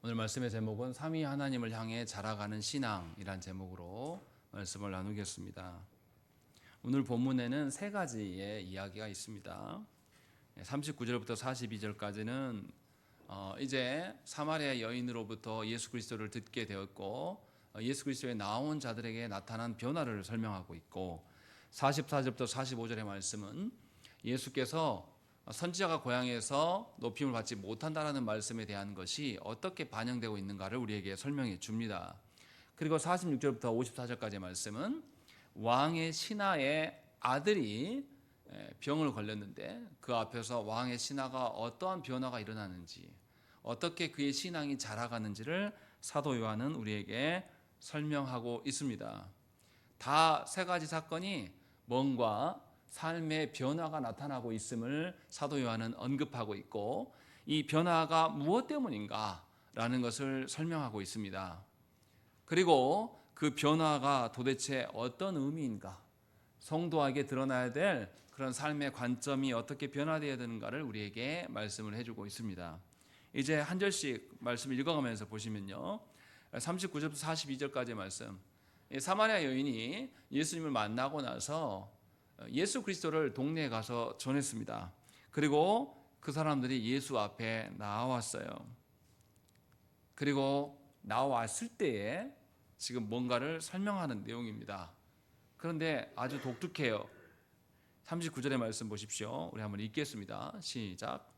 오늘 말씀의 제목은 삼위 하나님을 향해 자라가는 신앙이란 제목으로 말씀을 나누겠습니다. 오늘 본문에는 세 가지의 이야기가 있습니다. 39절부터 42절까지는 이제 사마리아 여인으로부터 예수 그리스도를 듣게 되었고 예수 그리스도에 나온 자들에게 나타난 변화를 설명하고 있고, 44절부터 45절의 말씀은 예수께서 선지자가 고향에서 높임을 받지 못한다라는 말씀에 대한 것이 어떻게 반영되고 있는가를 우리에게 설명해 줍니다. 그리고 46절부터 54절까지의 말씀은 왕의 신하의 아들이 병을 걸렸는데 그 앞에서 왕의 신하가 어떠한 변화가 일어나는지, 어떻게 그의 신앙이 자라가는지를 사도 요한은 우리에게 설명하고 있습니다. 다 세 가지 사건이 뭔가 삶의 변화가 나타나고 있음을 사도 요한은 언급하고 있고, 이 변화가 무엇 때문인가라는 것을 설명하고 있습니다. 그리고 그 변화가 도대체 어떤 의미인가, 성도에게 드러나야 될 그런 삶의 관점이 어떻게 변화되어야 되는가를 우리에게 말씀을 해주고 있습니다. 이제 한 절씩 말씀을 읽어가면서 보시면요, 39절부터 42절까지의 말씀, 사마리아 여인이 예수님을 만나고 나서 예수 그리스도를 동네에 가서 전했습니다. 그리고 그 사람들이 예수 앞에 나왔어요. 그리고 나왔을 때에 지금 뭔가를 설명하는 내용입니다. 그런데 아주 독특해요. 39절의 말씀 보십시오. 우리 한번 읽겠습니다. 시작.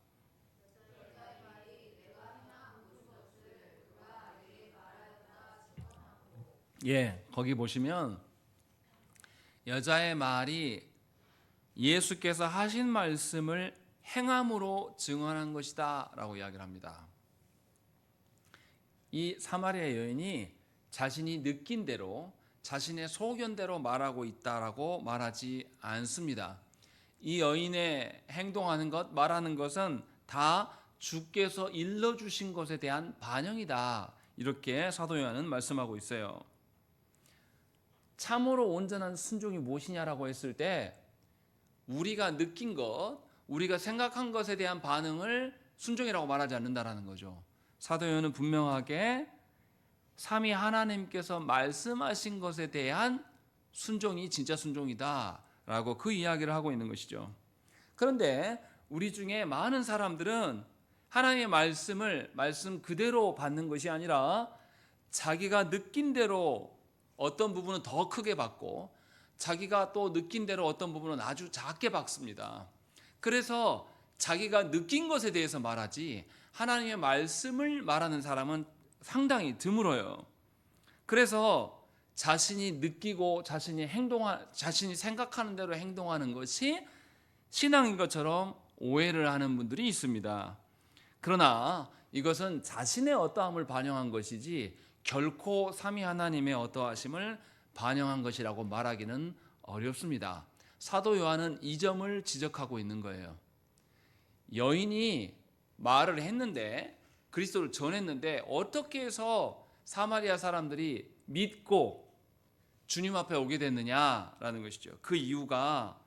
거기 보시면 여자의 말이 예수께서 하신 말씀을 행함으로 증언한 것이다 라고 이야기를 합니다. 이 사마리아 여인이 자신이 느낀 대로, 자신의 소견대로 말하고 있다라고 말하지 않습니다. 이 여인의 행동하는 것, 말하는 것은 다 주께서 일러주신 것에 대한 반영이다, 이렇게 사도 요한은 말씀하고 있어요. 참으로 온전한 순종이 무엇이냐라고 했을 때 우리가 느낀 것, 우리가 생각한 것에 대한 반응을 순종이라고 말하지 않는다라는 거죠. 사도 요한은 분명하게 삼위 하나님께서 말씀하신 것에 대한 순종이 진짜 순종이다라고 그 이야기를 하고 있는 것이죠. 그런데 우리 중에 많은 사람들은 하나님의 말씀을 말씀 그대로 받는 것이 아니라 자기가 느낀 대로 어떤 부분은 더 크게 받고 자기가 또 느낀 대로 어떤 부분은 아주 작게 받습니다. 그래서 자기가 느낀 것에 대해서 말하지 하나님의 말씀을 말하는 사람은 상당히 드물어요. 그래서 자신이 느끼고 자신이 생각하는 대로 행동하는 것이 신앙인 것처럼 오해를 하는 분들이 있습니다. 그러나 이것은 자신의 어떠함을 반영한 것이지 결코 삼위 하나님의 어떠하심을 반영한 것이라고 말하기는 어렵습니다. 사도 요한은 이 점을 지적하고 있는 거예요. 여인이 말을 했는데, 그리스도를 전했는데 어떻게 해서 사마리아 사람들이 믿고 주님 앞에 오게 됐느냐라는 것이죠. 그 이유가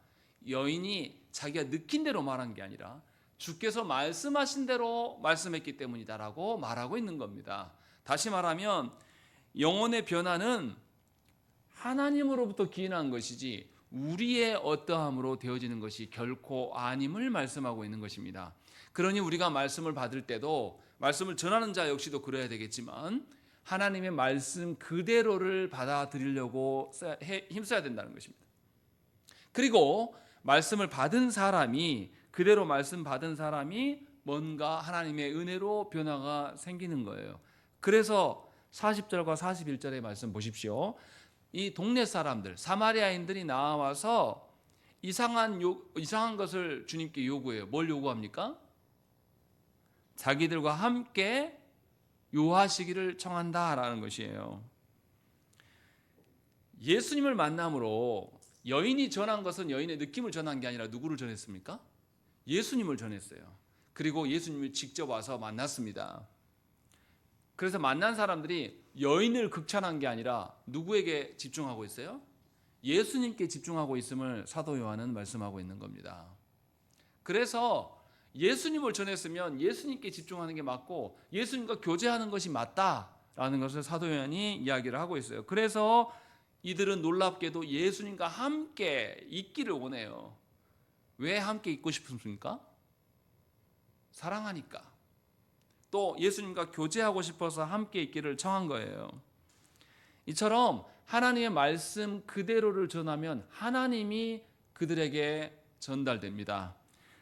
여인이 자기가 느낀 대로 말한 게 아니라 주께서 말씀하신 대로 말씀했기 때문이다라고 말하고 있는 겁니다. 다시 말하면 영혼의 변화는 하나님으로부터 기인한 것이지 우리의 어떠함으로 되어지는 것이 결코 아님을 말씀하고 있는 것입니다. 그러니 우리가 말씀을 받을 때도 말씀을 전하는 자 역시도 그래야 되겠지만 하나님의 말씀 그대로를 받아들이려고 힘써야 된다는 것입니다. 그리고 말씀을 받은 사람이, 그대로 말씀 받은 사람이 뭔가 하나님의 은혜로 변화가 생기는 거예요. 그래서 40절과 41절의 말씀 보십시오. 이 동네 사람들, 사마리아인들이 나와서 이상한 것을 주님께 요구해요. 뭘 요구합니까? 자기들과 함께 요하시기를 청한다라는 것이에요. 예수님을 만남으로 여인이 전한 것은 여인의 느낌을 전한 게 아니라 누구를 전했습니까? 예수님을 전했어요. 그리고 예수님을 직접 와서 만났습니다. 그래서 만난 사람들이 여인을 극찬한 게 아니라 누구에게 집중하고 있어요? 예수님께 집중하고 있음을 사도 요한은 말씀하고 있는 겁니다. 그래서 예수님을 전했으면 예수님께 집중하는 게 맞고 예수님과 교제하는 것이 맞다라는 것을 사도 요한이 이야기를 하고 있어요. 그래서 이들은 놀랍게도 예수님과 함께 있기를 원해요. 왜 함께 있고 싶습니까? 사랑하니까. 또 예수님과 교제하고 싶어서 함께 있기를 청한 거예요. 이처럼 하나님의 말씀 그대로를 전하면 하나님이 그들에게 전달됩니다.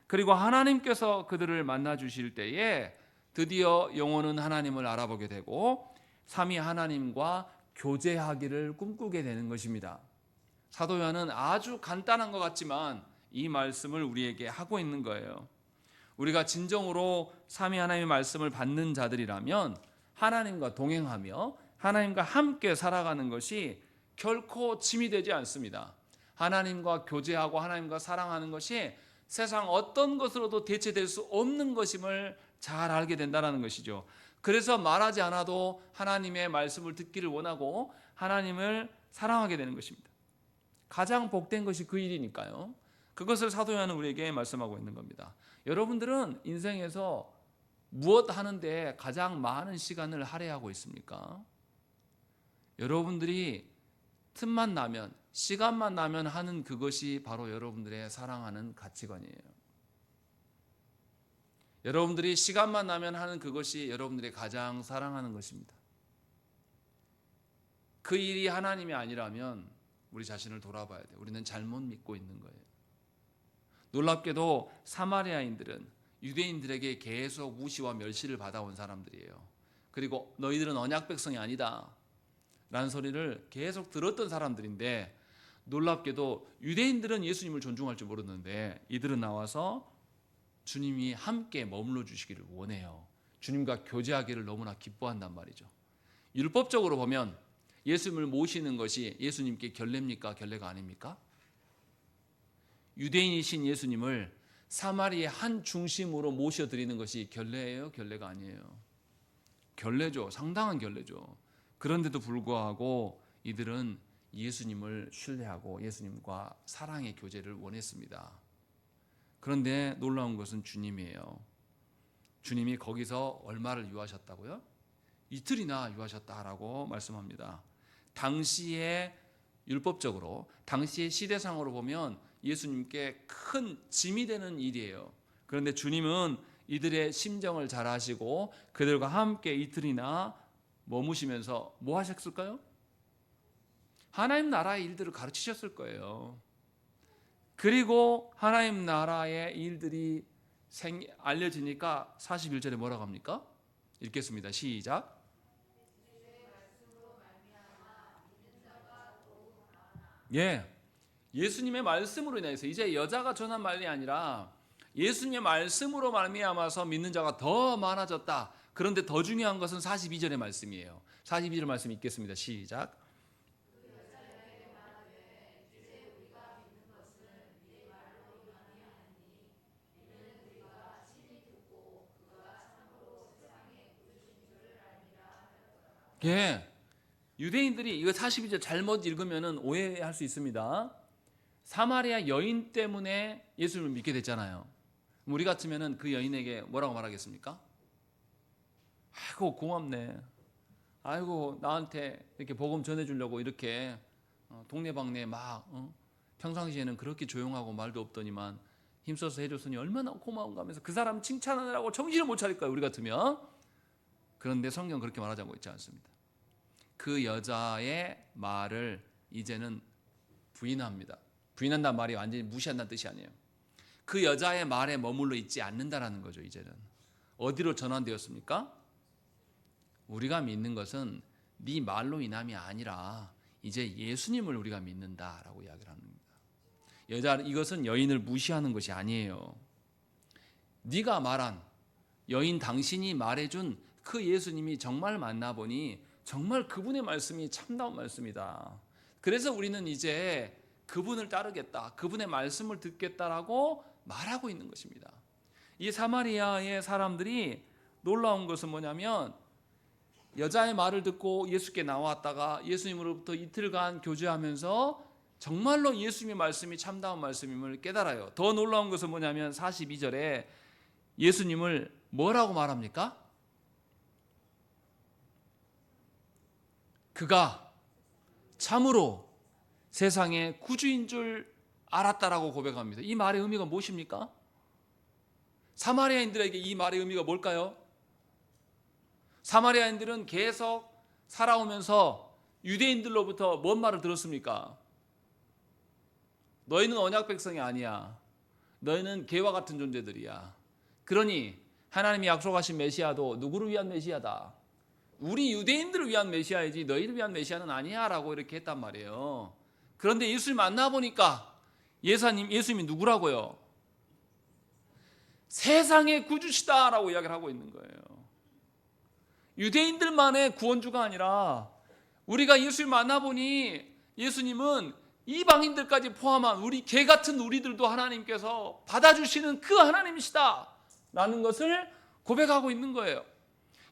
그리고 하나님께서 그들을 만나 주실 때에 드디어 영혼은 하나님을 알아보게 되고 삼위 하나님과 교제하기를 꿈꾸게 되는 것입니다. 사도 요한은 아주 간단한 것 같지만 이 말씀을 우리에게 하고 있는 거예요. 우리가 진정으로 삼위 하나님의 말씀을 받는 자들이라면 하나님과 동행하며 하나님과 함께 살아가는 것이 결코 짐이 되지 않습니다. 하나님과 교제하고 하나님과 사랑하는 것이 세상 어떤 것으로도 대체될 수 없는 것임을 잘 알게 된다는 것이죠. 그래서 말하지 않아도 하나님의 말씀을 듣기를 원하고 하나님을 사랑하게 되는 것입니다. 가장 복된 것이 그 일이니까요. 그것을 사도 요한은 우리에게 말씀하고 있는 겁니다. 여러분들은 인생에서 무엇 하는데 가장 많은 시간을 할애하고 있습니까? 여러분들이 틈만 나면, 시간만 나면 하는 그것이 바로 여러분들의 사랑하는 가치관이에요. 여러분들이 시간만 나면 하는 그것이 여러분들이 가장 사랑하는 것입니다. 그 일이 하나님이 아니라면 우리 자신을 돌아봐야 돼요. 우리는 잘못 믿고 있는 거예요. 놀랍게도 사마리아인들은 유대인들에게 계속 무시와 멸시를 받아온 사람들이에요. 그리고 너희들은 언약 백성이 아니다 라는 소리를 계속 들었던 사람들인데, 놀랍게도 유대인들은 예수님을 존중할 줄 모르는데 이들은 나와서 주님이 함께 머물러 주시기를 원해요. 주님과 교제하기를 너무나 기뻐한단 말이죠. 율법적으로 보면 예수님을 모시는 것이 예수님께 결례입니까? 결례가 아닙니까? 유대인이신 예수님을 사마리아의 한 중심으로 모셔드리는 것이 결례예요? 결례가 아니에요? 결례죠. 상당한 결례죠. 그런데도 불구하고 이들은 예수님을 신뢰하고 예수님과 사랑의 교제를 원했습니다. 그런데 놀라운 것은 주님이에요. 주님이 거기서 얼마를 유하셨다고요? 이틀이나 유하셨다라고 말씀합니다. 당시에 율법적으로, 당시의 시대상으로 보면 예수님께 큰 짐이 되는 일이에요. 그런데 주님은 이들의 심정을 잘 아시고 그들과 함께 이틀이나 머무시면서 뭐 하셨을까요? 하나님 나라의 일들을 가르치셨을 거예요. 그리고 하나님 나라의 일들이 알려지니까 41절에 뭐라고 합니까? 읽겠습니다. 시작. 예, 예수님의 말씀으로 인해서, 이제 여자가 전한 말이 아니라 예수님의 말씀으로 말미암아서 믿는 자가 더 많아졌다. 그런데 더 중요한 것은 42절의 말씀이에요. 42절 말씀 읽겠습니다. 시작. 예, 유대인들이 이거 42절 잘못 읽으면 오해할 수 있습니다. 사마리아 여인 때문에 예수님을 믿게 됐잖아요. 우리 같으면 그 여인에게 뭐라고 말하겠습니까? 아이고 고맙네. 아이고 나한테 이렇게 복음 전해주려고 이렇게 동네방네 막 평상시에는 그렇게 조용하고 말도 없더니만 힘써서 해줬으니 얼마나 고마운가 하면서 그 사람 칭찬하느라고 정신을 못 차릴 거예요, 우리 같으면. 그런데 성경 그렇게 말하자고 있지 않습니다. 그 여자의 말을 이제는 부인합니다. 부인한다는 말이 완전히 무시한다는 뜻이 아니에요. 그 여자의 말에 머물러 있지 않는다라는 거죠. 이제는 어디로 전환되었습니까? 우리가 믿는 것은 네 말로 인함이 아니라 이제 예수님을 우리가 믿는다라고 이야기를 합니다. 이것은 여인을 무시하는 것이 아니에요. 네가 말한, 여인 당신이 말해준 그 예수님이 정말 만나보니 정말 그분의 말씀이 참다운 말씀이다. 그래서 우리는 이제 그분을 따르겠다, 그분의 말씀을 듣겠다라고 말하고 있는 것입니다. 이 사마리아의 사람들이 놀라운 것은 뭐냐면, 여자의 말을 듣고 예수께 나왔다가 예수님으로부터 이틀간 교제하면서 정말로 예수님의 말씀이 참다운 말씀임을 깨달아요. 더 놀라운 것은 뭐냐면 42절에 예수님을 뭐라고 말합니까? 그가 참으로 세상의 구주인 줄 알았다라고 고백합니다. 이 말의 의미가 무엇입니까? 사마리아인들에게 이 말의 의미가 뭘까요? 사마리아인들은 계속 살아오면서 유대인들로부터 뭔 말을 들었습니까? 너희는 언약 백성이 아니야. 너희는 개와 같은 존재들이야. 그러니 하나님이 약속하신 메시아도 누구를 위한 메시아다? 우리 유대인들을 위한 메시아이지 너희를 위한 메시아는 아니야 라고 이렇게 했단 말이에요. 그런데 예수님 만나보니까 예수님이 누구라고요? 세상의 구주시다 라고 이야기를 하고 있는 거예요. 유대인들만의 구원주가 아니라 우리가 예수님 만나보니 예수님은 이방인들까지 포함한 우리 개 같은 우리들도 하나님께서 받아주시는 그 하나님이시다 라는 것을 고백하고 있는 거예요.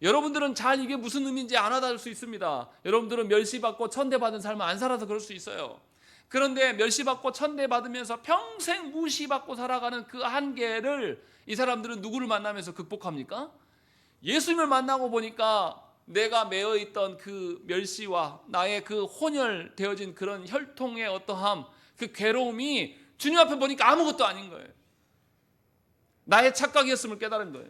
여러분들은 잘 이게 무슨 의미인지 안 와닿을 수 있습니다. 여러분들은 멸시받고 천대받은 삶을 안 살아서 그럴 수 있어요. 그런데 멸시받고 천대받으면서 평생 무시받고 살아가는 그 한계를 이 사람들은 누구를 만나면서 극복합니까? 예수님을 만나고 보니까 내가 매어있던 그 멸시와 나의 그 혼혈되어진 그런 혈통의 어떠함, 그 괴로움이 주님 앞에 보니까 아무것도 아닌 거예요. 나의 착각이었음을 깨달은 거예요.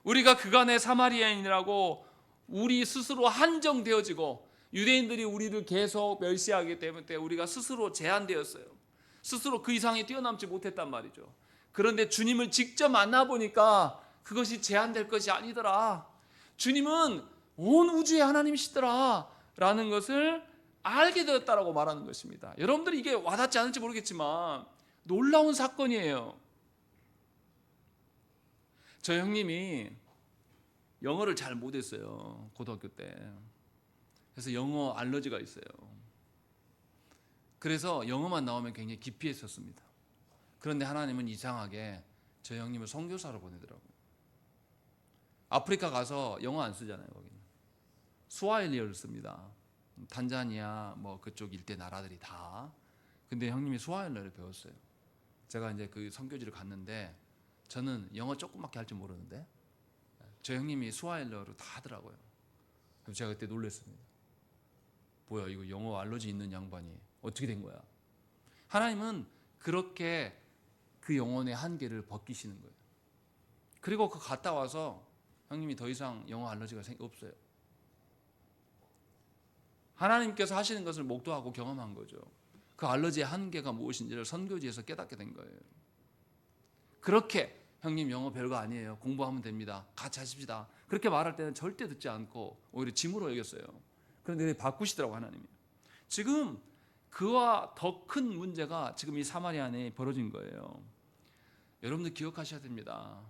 우리가 그간의 사마리아인이라고 우리 스스로 한정되어지고 유대인들이 우리를 계속 멸시하기 때문에 우리가 스스로 제한되었어요. 스스로 그 이상이 뛰어넘지 못했단 말이죠. 그런데 주님을 직접 만나보니까 그것이 제한될 것이 아니더라. 주님은 온 우주의 하나님이시더라 라는 것을 알게 되었다라고 말하는 것입니다. 여러분들이 이게 와닿지 않을지 모르겠지만 놀라운 사건이에요. 저 형님이 영어를 잘 못했어요. 고등학교 때. 그래서 영어 알러지가 있어요. 그래서 영어만 나오면 굉장히 기피했었습니다. 그런데 하나님은 이상하게 저 형님을 선교사로 보내더라고요. 아프리카 가서 영어 안 쓰잖아요. 거기는 스와힐리어를 씁니다. 탄자니아 뭐 그쪽 일대 나라들이 다. 근데 형님이 스와힐리어를 배웠어요. 제가 이제 그 선교지를 갔는데 저는 영어 조금밖에 할 줄 모르는데 저 형님이 스와힐리어로 다 하더라고요. 그래서 제가 그때 놀랐습니다. 뭐야, 이거 영어 알러지 있는 양반이 어떻게 된 거야? 하나님은 그렇게 그 영혼의 한계를 벗기시는 거예요. 그리고 그 갔다 와서 형님이 더 이상 영어 알러지가 없어요. 하나님께서 하시는 것을 목도하고 경험한 거죠. 그 알러지의 한계가 무엇인지를 선교지에서 깨닫게 된 거예요. 그렇게 형님 영어 별거 아니에요. 공부하면 됩니다. 같이 하십시다. 그렇게 말할 때는 절대 듣지 않고 오히려 짐으로 여겼어요. 그런데 바꾸시더라고 하나님이. 지금 그와 더 큰 문제가 지금 이 사마리아 안에 벌어진 거예요. 여러분들 기억하셔야 됩니다.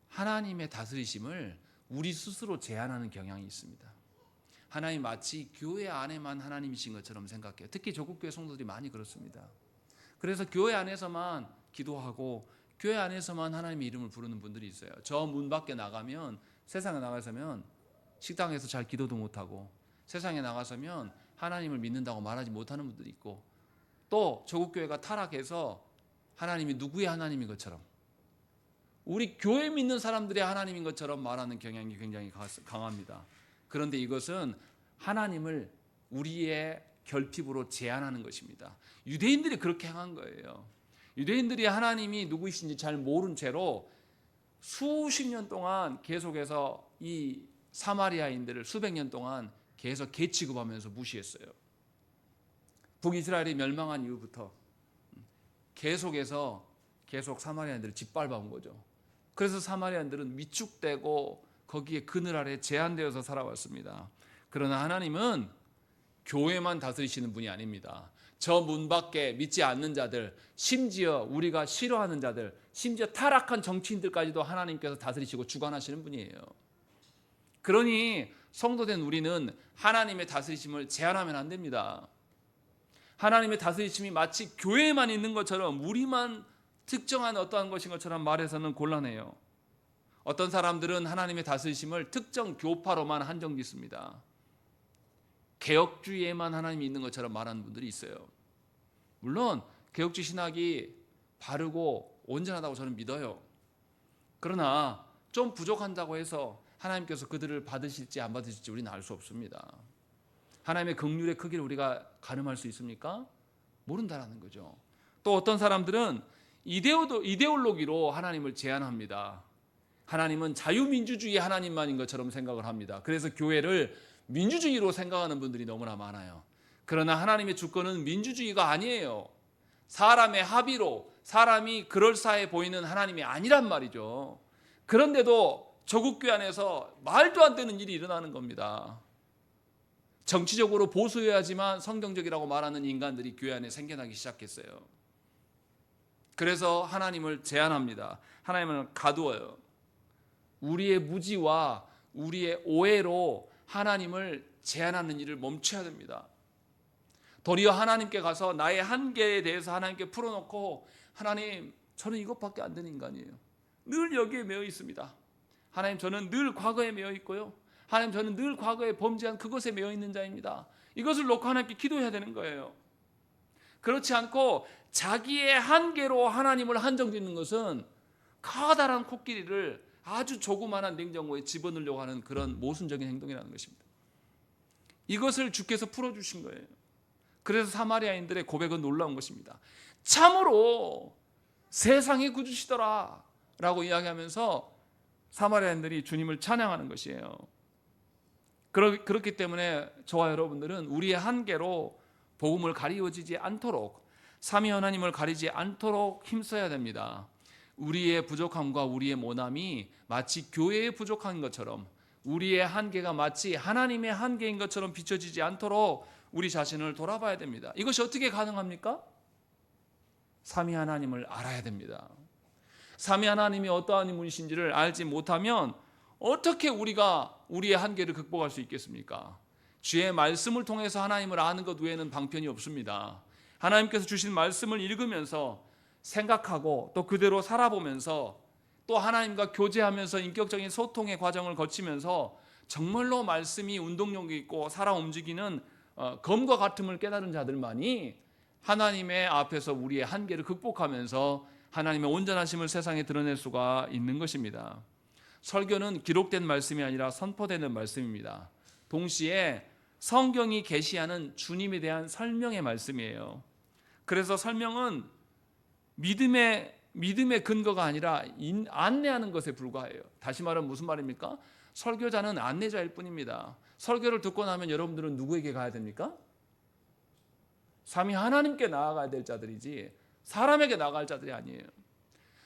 하나님의 다스리심을 우리 스스로 제한하는 경향이 있습니다. 하나님 마치 교회 안에만 하나님이신 것처럼 생각해요. 특히 조국교회 성도들이 많이 그렇습니다. 그래서 교회 안에서만 기도하고 교회 안에서만 하나님의 이름을 부르는 분들이 있어요. 저 문 밖에 나가면, 세상에 나가서면 식당에서 잘 기도도 못하고 세상에 나가서면 하나님을 믿는다고 말하지 못하는 분들이 있고, 또 조국교회가 타락해서 하나님이 누구의 하나님인 것처럼, 우리 교회 믿는 사람들의 하나님인 것처럼 말하는 경향이 굉장히 강합니다. 그런데 이것은 하나님을 우리의 결핍으로 제한하는 것입니다. 유대인들이 그렇게 행한 거예요. 유대인들이 하나님이 누구이신지 잘 모른 채로 수십 년 동안 계속해서 이 사마리아인들을 수백 년 동안 계속 개 취급하면서 무시했어요. 북이스라엘이 멸망한 이후부터 계속 사마리아인들을 짓밟아온 거죠. 그래서 사마리아인들은 위축되고 거기에 그늘 아래 제한되어서 살아왔습니다. 그러나 하나님은 교회만 다스리시는 분이 아닙니다. 저 문 밖에 믿지 않는 자들, 심지어 우리가 싫어하는 자들, 심지어 타락한 정치인들까지도 하나님께서 다스리시고 주관하시는 분이에요. 그러니 성도된 우리는 하나님의 다스리심을 제한하면 안 됩니다. 하나님의 다스리심이 마치 교회에만 있는 것처럼, 우리만 특정한 어떠한 것인 것처럼 말해서는 곤란해요. 어떤 사람들은 하나님의 다스리심을 특정 교파로만 한정짓습니다. 개혁주의에만 하나님이 있는 것처럼 말하는 분들이 있어요. 물론 개혁주의 신학이 바르고 온전하다고 저는 믿어요. 그러나 좀 부족한다고 해서 하나님께서 그들을 받으실지 안 받으실지 우리는 알 수 없습니다. 하나님의 긍휼의 크기를 우리가 가늠할 수 있습니까? 모른다라는 거죠. 또 어떤 사람들은 이데올로기로 하나님을 제한합니다. 하나님은 자유민주주의 하나님만인 것처럼 생각을 합니다. 그래서 교회를 민주주의로 생각하는 분들이 너무나 많아요. 그러나 하나님의 주권은 민주주의가 아니에요. 사람의 합의로, 사람이 그럴싸해 보이는 하나님이 아니란 말이죠. 그런데도 조국교회 안에서 말도 안 되는 일이 일어나는 겁니다. 정치적으로 보수해야지만 성경적이라고 말하는 인간들이 교회 안에 생겨나기 시작했어요. 그래서 하나님을 제한합니다. 하나님을 가두어요. 우리의 무지와 우리의 오해로 하나님을 제한하는 일을 멈춰야 됩니다. 도리어 하나님께 가서 나의 한계에 대해서 하나님께 풀어놓고, 하나님, 저는 이것밖에 안 되는 인간이에요. 늘 여기에 매여 있습니다. 하나님, 저는 늘 과거에 매여 있고요. 하나님, 저는 늘 과거에 범죄한 그것에 매여 있는 자입니다. 이것을 놓고 하나님께 기도해야 되는 거예요. 그렇지 않고 자기의 한계로 하나님을 한정짓는 것은 커다란 코끼리를 아주 조그마한 냉장고에 집어넣으려고 하는 그런 모순적인 행동이라는 것입니다. 이것을 주께서 풀어주신 거예요. 그래서 사마리아인들의 고백은 놀라운 것입니다. 참으로 세상이 구주시더라 라고 이야기하면서 사마리아인들이 주님을 찬양하는 것이에요. 그렇기 때문에 저와 여러분들은 우리의 한계로 복음을 가리워지지 않도록, 삼위 하나님을 가리지 않도록 힘써야 됩니다. 우리의 부족함과 우리의 모남이 마치 교회의 부족한 것처럼, 우리의 한계가 마치 하나님의 한계인 것처럼 비춰지지 않도록 우리 자신을 돌아봐야 됩니다. 이것이 어떻게 가능합니까? 삼위 하나님을 알아야 됩니다. 삼위 하나님이 어떠한 분이신지를 알지 못하면 어떻게 우리가 우리의 한계를 극복할 수 있겠습니까? 주의 말씀을 통해서 하나님을 아는 것 외에는 방편이 없습니다. 하나님께서 주신 말씀을 읽으면서 생각하고 또 그대로 살아보면서 또 하나님과 교제하면서 인격적인 소통의 과정을 거치면서 정말로 말씀이 운동력이 있고 살아 움직이는 검과 같음을 깨달은 자들만이 하나님의 앞에서 우리의 한계를 극복하면서 하나님의 온전하심을 세상에 드러낼 수가 있는 것입니다. 설교는 기록된 말씀이 아니라 선포되는 말씀입니다. 동시에 성경이 계시하는 주님에 대한 설명의 말씀이에요. 그래서 설명은 믿음의 근거가 아니라 안내하는 것에 불과해요. 다시 말하면 무슨 말입니까? 설교자는 안내자일 뿐입니다. 설교를 듣고 나면 여러분들은 누구에게 가야 됩니까? 삼위 하나님께 나아가야 될 자들이지 사람에게 나아갈 자들이 아니에요.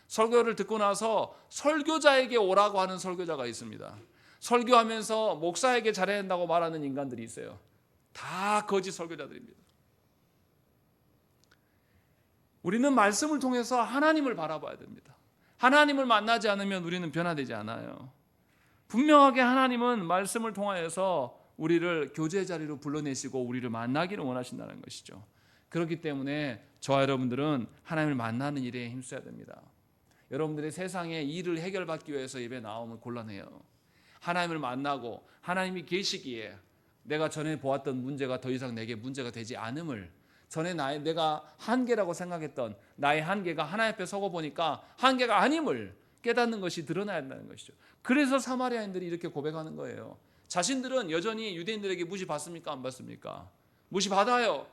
설교를 듣고 나서 설교자에게 오라고 하는 설교자가 있습니다. 설교하면서 목사에게 잘해야 된다고 말하는 인간들이 있어요. 다 거짓 설교자들입니다. 우리는 말씀을 통해서 하나님을 바라봐야 됩니다. 하나님을 만나지 않으면 우리는 변화되지 않아요. 분명하게 하나님은 말씀을 통하여서 우리를 교제 자리로 불러내시고 우리를 만나기를 원하신다는 것이죠. 그렇기 때문에 저와 여러분들은 하나님을 만나는 일에 힘써야 됩니다. 여러분들이 세상의 일을 해결받기 위해서 예배 나오면 곤란해요. 하나님을 만나고 하나님이 계시기에 내가 전에 보았던 문제가 더 이상 내게 문제가 되지 않음을, 전에 내가 한계라고 생각했던 나의 한계가 하나님 앞에 서고 보니까 한계가 아님을 깨닫는 것이 드러나야 한다는 것이죠. 그래서 사마리아인들이 이렇게 고백하는 거예요. 자신들은 여전히 유대인들에게 무시받습니까? 안 받습니까? 무시받아요.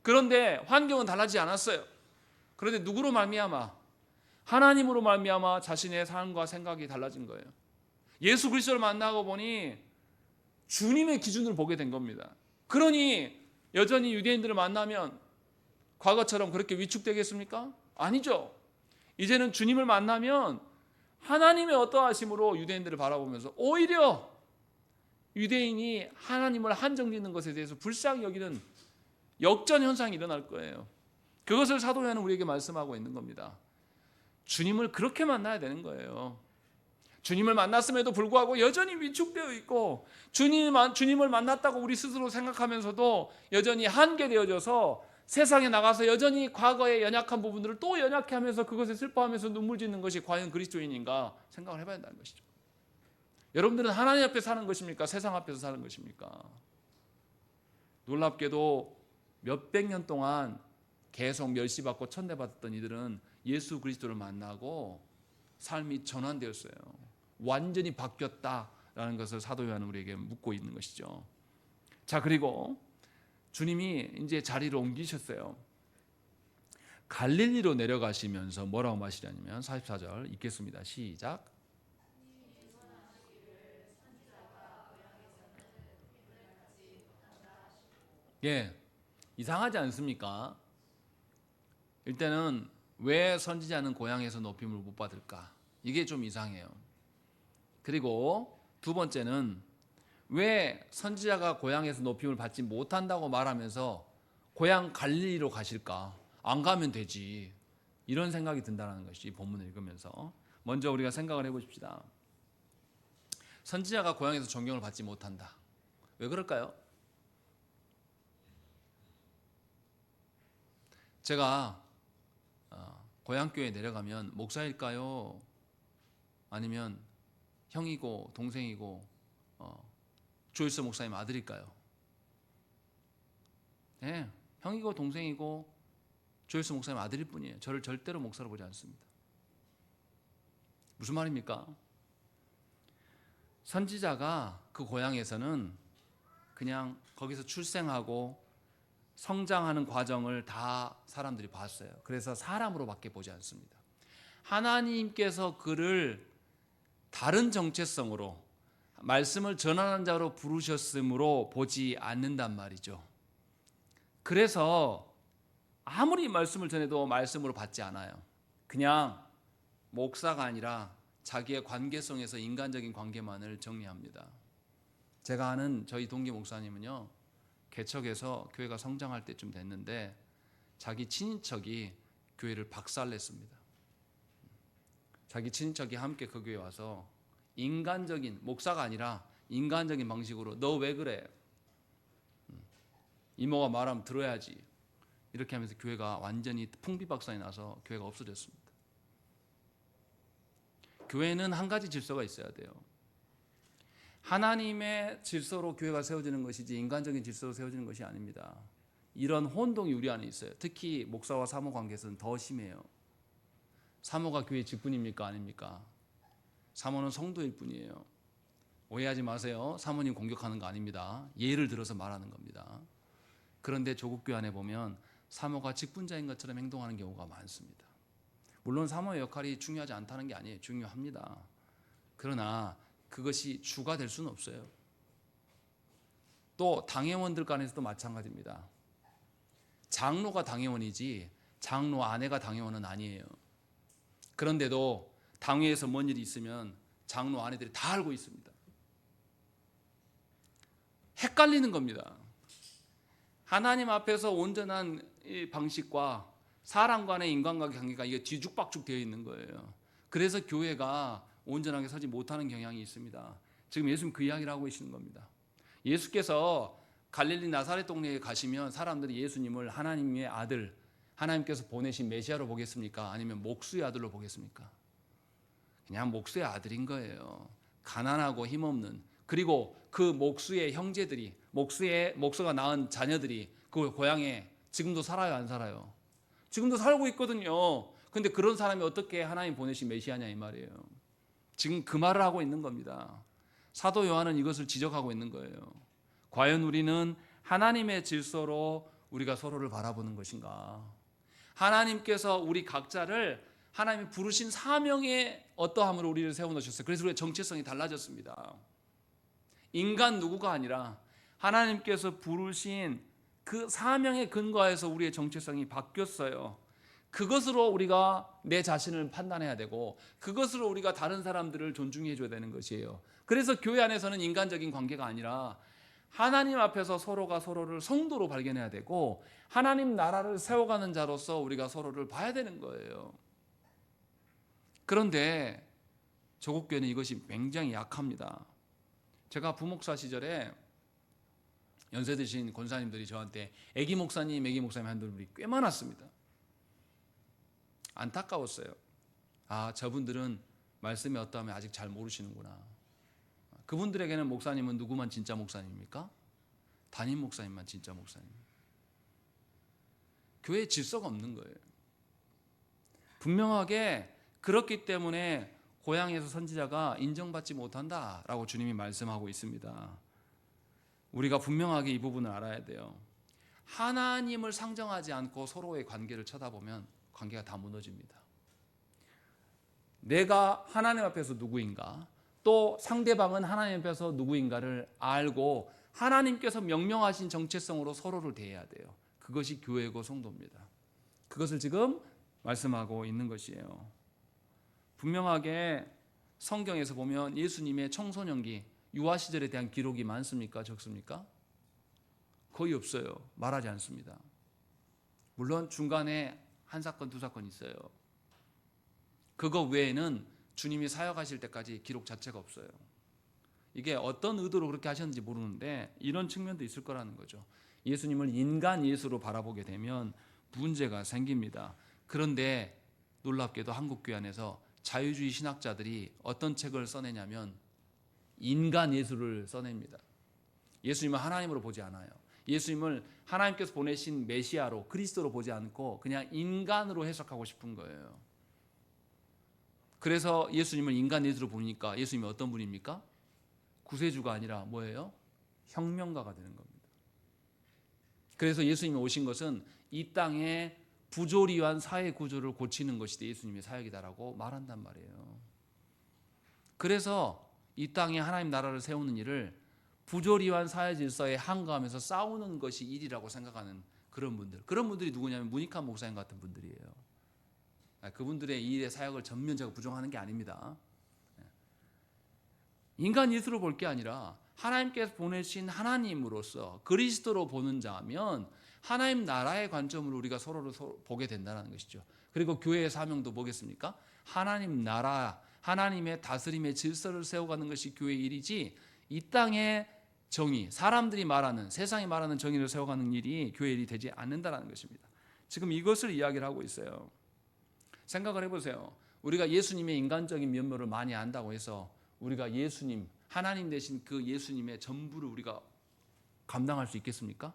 그런데 환경은 달라지지 않았어요. 그런데 누구로 말미암아? 하나님으로 말미암아 자신의 삶과 생각이 달라진 거예요. 예수 그리스도를 만나고 보니 주님의 기준을 보게 된 겁니다. 그러니 여전히 유대인들을 만나면 과거처럼 그렇게 위축되겠습니까? 아니죠. 이제는 주님을 만나면 하나님의 어떠하심으로 유대인들을 바라보면서 오히려 유대인이 하나님을 한정짓는 것에 대해서 불쌍히 여기는 역전 현상이 일어날 거예요. 그것을 사도 요한은 우리에게 말씀하고 있는 겁니다. 주님을 그렇게 만나야 되는 거예요. 주님을 만났음에도 불구하고 여전히 위축되어 있고 주님을 만났다고 우리 스스로 생각하면서도 여전히 한계되어져서 세상에 나가서 여전히 과거의 연약한 부분들을 또 연약해 하면서 그것에 슬퍼하면서 눈물 짓는 것이 과연 그리스도인인가 생각을 해봐야 한다는 것이죠. 여러분들은 하나님 앞에 사는 것입니까? 세상 앞에서 사는 것입니까? 놀랍게도 몇백 년 동안 계속 멸시받고 천대받았던 이들은 예수 그리스도를 만나고 삶이 전환되었어요. 완전히 바뀌었다라는 것을 사도 요한은 우리에게 묻고 있는 것이죠. 자, 그리고 주님이 이제 자리를 옮기셨어요. 갈릴리로 내려가시면서 뭐라고 말씀하시냐면 44절 읽겠습니다. 시작. 예, 이상하지 않습니까? 일단은 왜 선지자는 고향에서 높임을 못 받을까? 이게 좀 이상해요. 그리고 두 번째는 왜 선지자가 고향에서 높임을 받지 못한다고 말하면서 고향 갈릴리로 가실까? 안 가면 되지. 이런 생각이 든다는 것이 본문을 읽으면서 먼저 우리가 생각을 해보십시다. 선지자가 고향에서 존경을 받지 못한다. 왜 그럴까요? 제가 고향교회에 내려가면 목사일까요? 아니면 형이고 동생이고 조일서 목사님 아들일까요? 네, 형이고 동생이고 조일서 목사님 아들일 뿐이에요. 저를 절대로 목사로 보지 않습니다. 무슨 말입니까? 선지자가 그 고향에서는 그냥 거기서 출생하고 성장하는 과정을 다 사람들이 봤어요. 그래서 사람으로밖에 보지 않습니다. 하나님께서 그를 다른 정체성으로 말씀을 전하는 자로 부르셨으므로 보지 않는단 말이죠. 그래서 아무리 말씀을 전해도 말씀으로 받지 않아요. 그냥 목사가 아니라 자기의 관계성에서 인간적인 관계만을 정리합니다. 제가 아는 저희 동기 목사님은요, 개척에서 교회가 성장할 때쯤 됐는데 자기 친인척이 교회를 박살냈습니다. 자기 친인척이 함께 그 교회에 와서 인간적인, 목사가 아니라 인간적인 방식으로 너 왜 그래? 이모가 말하면 들어야지. 이렇게 하면서 교회가 완전히 풍비박산이 나서 교회가 없어졌습니다. 교회는 한 가지 질서가 있어야 돼요. 하나님의 질서로 교회가 세워지는 것이지 인간적인 질서로 세워지는 것이 아닙니다. 이런 혼동이 우리 안에 있어요. 특히 목사와 사모 관계에서는 더 심해요. 사모가 교회 직분입니까? 아닙니까? 사모는 성도일 뿐이에요. 오해하지 마세요. 사모님 공격하는 거 아닙니다. 예를 들어서 말하는 겁니다. 그런데 조국교회 안에 보면 사모가 직분자인 것처럼 행동하는 경우가 많습니다. 물론 사모의 역할이 중요하지 않다는 게 아니에요. 중요합니다. 그러나 그것이 주가 될 수는 없어요. 또 당회원들 간에서도 마찬가지입니다. 장로가 당회원이지 장로 아내가 당회원은 아니에요. 그런데도 당회에서 뭔 일이 있으면 장로 아내들이 다 알고 있습니다. 헷갈리는 겁니다. 하나님 앞에서 온전한 이 방식과 사람 간의 인간관계가 이게 뒤죽박죽 되어 있는 거예요. 그래서 교회가 온전하게 서지 못하는 경향이 있습니다. 지금 예수님 그 이야기를 하고 계시는 겁니다. 예수께서 갈릴리 나사렛 동네에 가시면 사람들이 예수님을 하나님의 아들, 하나님께서 보내신 메시아로 보겠습니까? 아니면 목수의 아들로 보겠습니까? 그냥 목수의 아들인 거예요. 가난하고 힘없는. 그리고 그 목수의 형제들이, 목수가 낳은 자녀들이 그 고향에 지금도 살아요, 안 살아요? 지금도 살고 있거든요. 근데 그런 사람이 어떻게 하나님 보내신 메시아냐 이 말이에요. 지금 그 말을 하고 있는 겁니다. 사도 요한은 이것을 지적하고 있는 거예요. 과연 우리는 하나님의 질서로 우리가 서로를 바라보는 것인가? 하나님께서 우리 각자를 하나님이 부르신 사명의 어떠함으로 우리를 세워놓으셨어요. 그래서 우리의 정체성이 달라졌습니다. 인간 누구가 아니라 하나님께서 부르신 그 사명에 근거해서 우리의 정체성이 바뀌었어요. 그것으로 우리가 내 자신을 판단해야 되고 그것으로 우리가 다른 사람들을 존중해 줘야 되는 것이에요. 그래서 교회 안에서는 인간적인 관계가 아니라 하나님 앞에서 서로가 서로를 성도로 발견해야 되고 하나님 나라를 세워가는 자로서 우리가 서로를 봐야 되는 거예요. 그런데 조국교회는 이것이 굉장히 약합니다. 제가 부목사 시절에 연세 드신 권사님들이 저한테 애기 목사님 하는 분들이 꽤 많았습니다. 안타까웠어요. 아, 저분들은 말씀이 어떠하면 아직 잘 모르시는구나. 그분들에게는 목사님은 누구만 진짜 목사님입니까? 담임 목사님만 진짜 목사님. 교회에 질서가 없는 거예요. 분명하게 그렇기 때문에 고향에서 선지자가 인정받지 못한다라고 주님이 말씀하고 있습니다. 우리가 분명하게 이 부분을 알아야 돼요. 하나님을 상정하지 않고 서로의 관계를 쳐다보면 관계가 다 무너집니다. 내가 하나님 앞에서 누구인가, 또 상대방은 하나님 앞에서 누구인가를 알고 하나님께서 명령하신 정체성으로 서로를 대해야 돼요. 그것이 교회고 성도입니다. 그것을 지금 말씀하고 있는 것이에요. 분명하게 성경에서 보면 예수님의 청소년기, 유아 시절에 대한 기록이 많습니까? 적습니까? 거의 없어요. 말하지 않습니다. 물론 중간에 한 사건, 두 사건 있어요. 그거 외에는 주님이 사역하실 때까지 기록 자체가 없어요. 이게 어떤 의도로 그렇게 하셨는지 모르는데 이런 측면도 있을 거라는 거죠. 예수님을 인간 예수로 바라보게 되면 문제가 생깁니다. 그런데 놀랍게도 한국교회 안에서 자유주의 신학자들이 어떤 책을 써내냐면 인간 예수를 써냅니다. 예수님을 하나님으로 보지 않아요. 예수님을 하나님께서 보내신 메시아로, 그리스도로 보지 않고 그냥 인간으로 해석하고 싶은 거예요. 그래서 예수님을 인간 예수로 보니까 예수님이 어떤 분입니까? 구세주가 아니라 뭐예요? 혁명가가 되는 겁니다. 그래서 예수님이 오신 것은 이 땅에 부조리한 사회 구조를 고치는 것이 예수님의 사역이다라고 말한단 말이에요. 그래서 이 땅에 하나님 나라를 세우는 일을 부조리한 사회 질서에 항거하면서 싸우는 것이 일이라고 생각하는 그런 분들이 누구냐면 문익환 목사님 같은 분들이에요. 그분들의 이 일의 사역을 전면적으로 부정하는 게 아닙니다. 인간 예수로 볼 게 아니라 하나님께서 보내신 하나님으로서 그리스도로 보는 자면 하나님 나라의 관점으로 우리가 서로를 보게 된다는 것이죠. 그리고 교회의 사명도 뭐겠습니까? 하나님 나라, 하나님의 다스림의 질서를 세워가는 것이 교회의 일이지, 이 땅의 정의, 사람들이 말하는, 세상이 말하는 정의를 세워가는 일이 교회의 일이 되지 않는다는 것입니다. 지금 이것을 이야기를 하고 있어요. 생각을 해보세요. 우리가 예수님의 인간적인 면모를 많이 안다고 해서 우리가 예수님, 하나님 되신 그 예수님의 전부를 우리가 감당할 수 있겠습니까?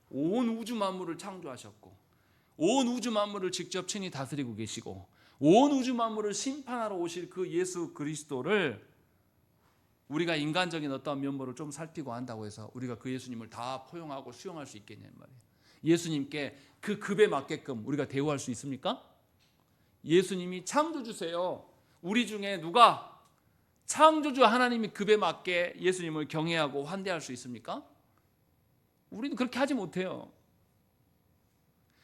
온 우주 만물을 창조하셨고 온 우주 만물을 직접 친히 다스리고 계시고 온 우주 만물을 심판하러 오실 그 예수 그리스도를 우리가 인간적인 어떤 면모를 좀 살피고 한다고 해서 우리가 그 예수님을 다 포용하고 수용할 수 있겠냐는 말이에요. 예수님께 그 급에 맞게끔 우리가 대우할 수 있습니까? 예수님이 창조주세요. 우리 중에 누가 창조주 하나님이 급에 맞게 예수님을 경외하고 환대할 수 있습니까? 우리는 그렇게 하지 못해요.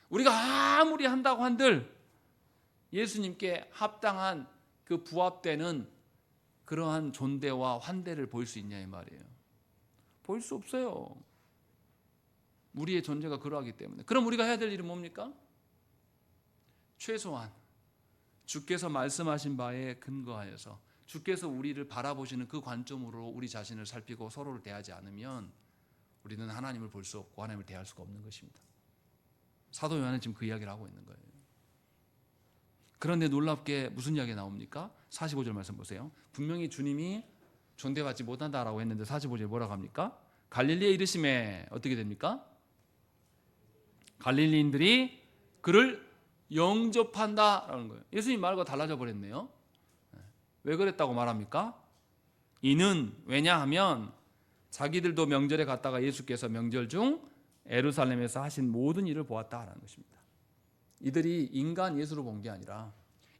우리가 아무리 한다고 한들 예수님께 합당한 그 부합되는 그러한 존대와 환대를 보일 수 있냐 이 말이에요. 보일 수 없어요. 우리의 존재가 그러하기 때문에. 그럼 우리가 해야 될 일은 뭡니까? 최소한 주께서 말씀하신 바에 근거하여서 주께서 우리를 바라보시는 그 관점으로 우리 자신을 살피고 서로를 대하지 않으면 우리는 하나님을 볼 수 없고 하나님을 대할 수가 없는 것입니다. 사도 요한은 지금 그 이야기를 하고 있는 거예요. 그런데 놀랍게 무슨 이야기가 나옵니까? 45절 말씀 보세요. 분명히 주님이 존대받지 못한다라고 했는데 45절에 뭐라고 합니까? 갈릴리에 이르심에 어떻게 됩니까? 갈릴리인들이 그를 영접한다라는 거예요. 예수님 말과 달라져 버렸네요. 왜 그랬다고 말합니까? 이는 왜냐하면 자기들도 명절에 갔다가 예수께서 명절 중 예루살렘에서 하신 모든 일을 보았다라는 것입니다. 이들이 인간 예수로 본 게 아니라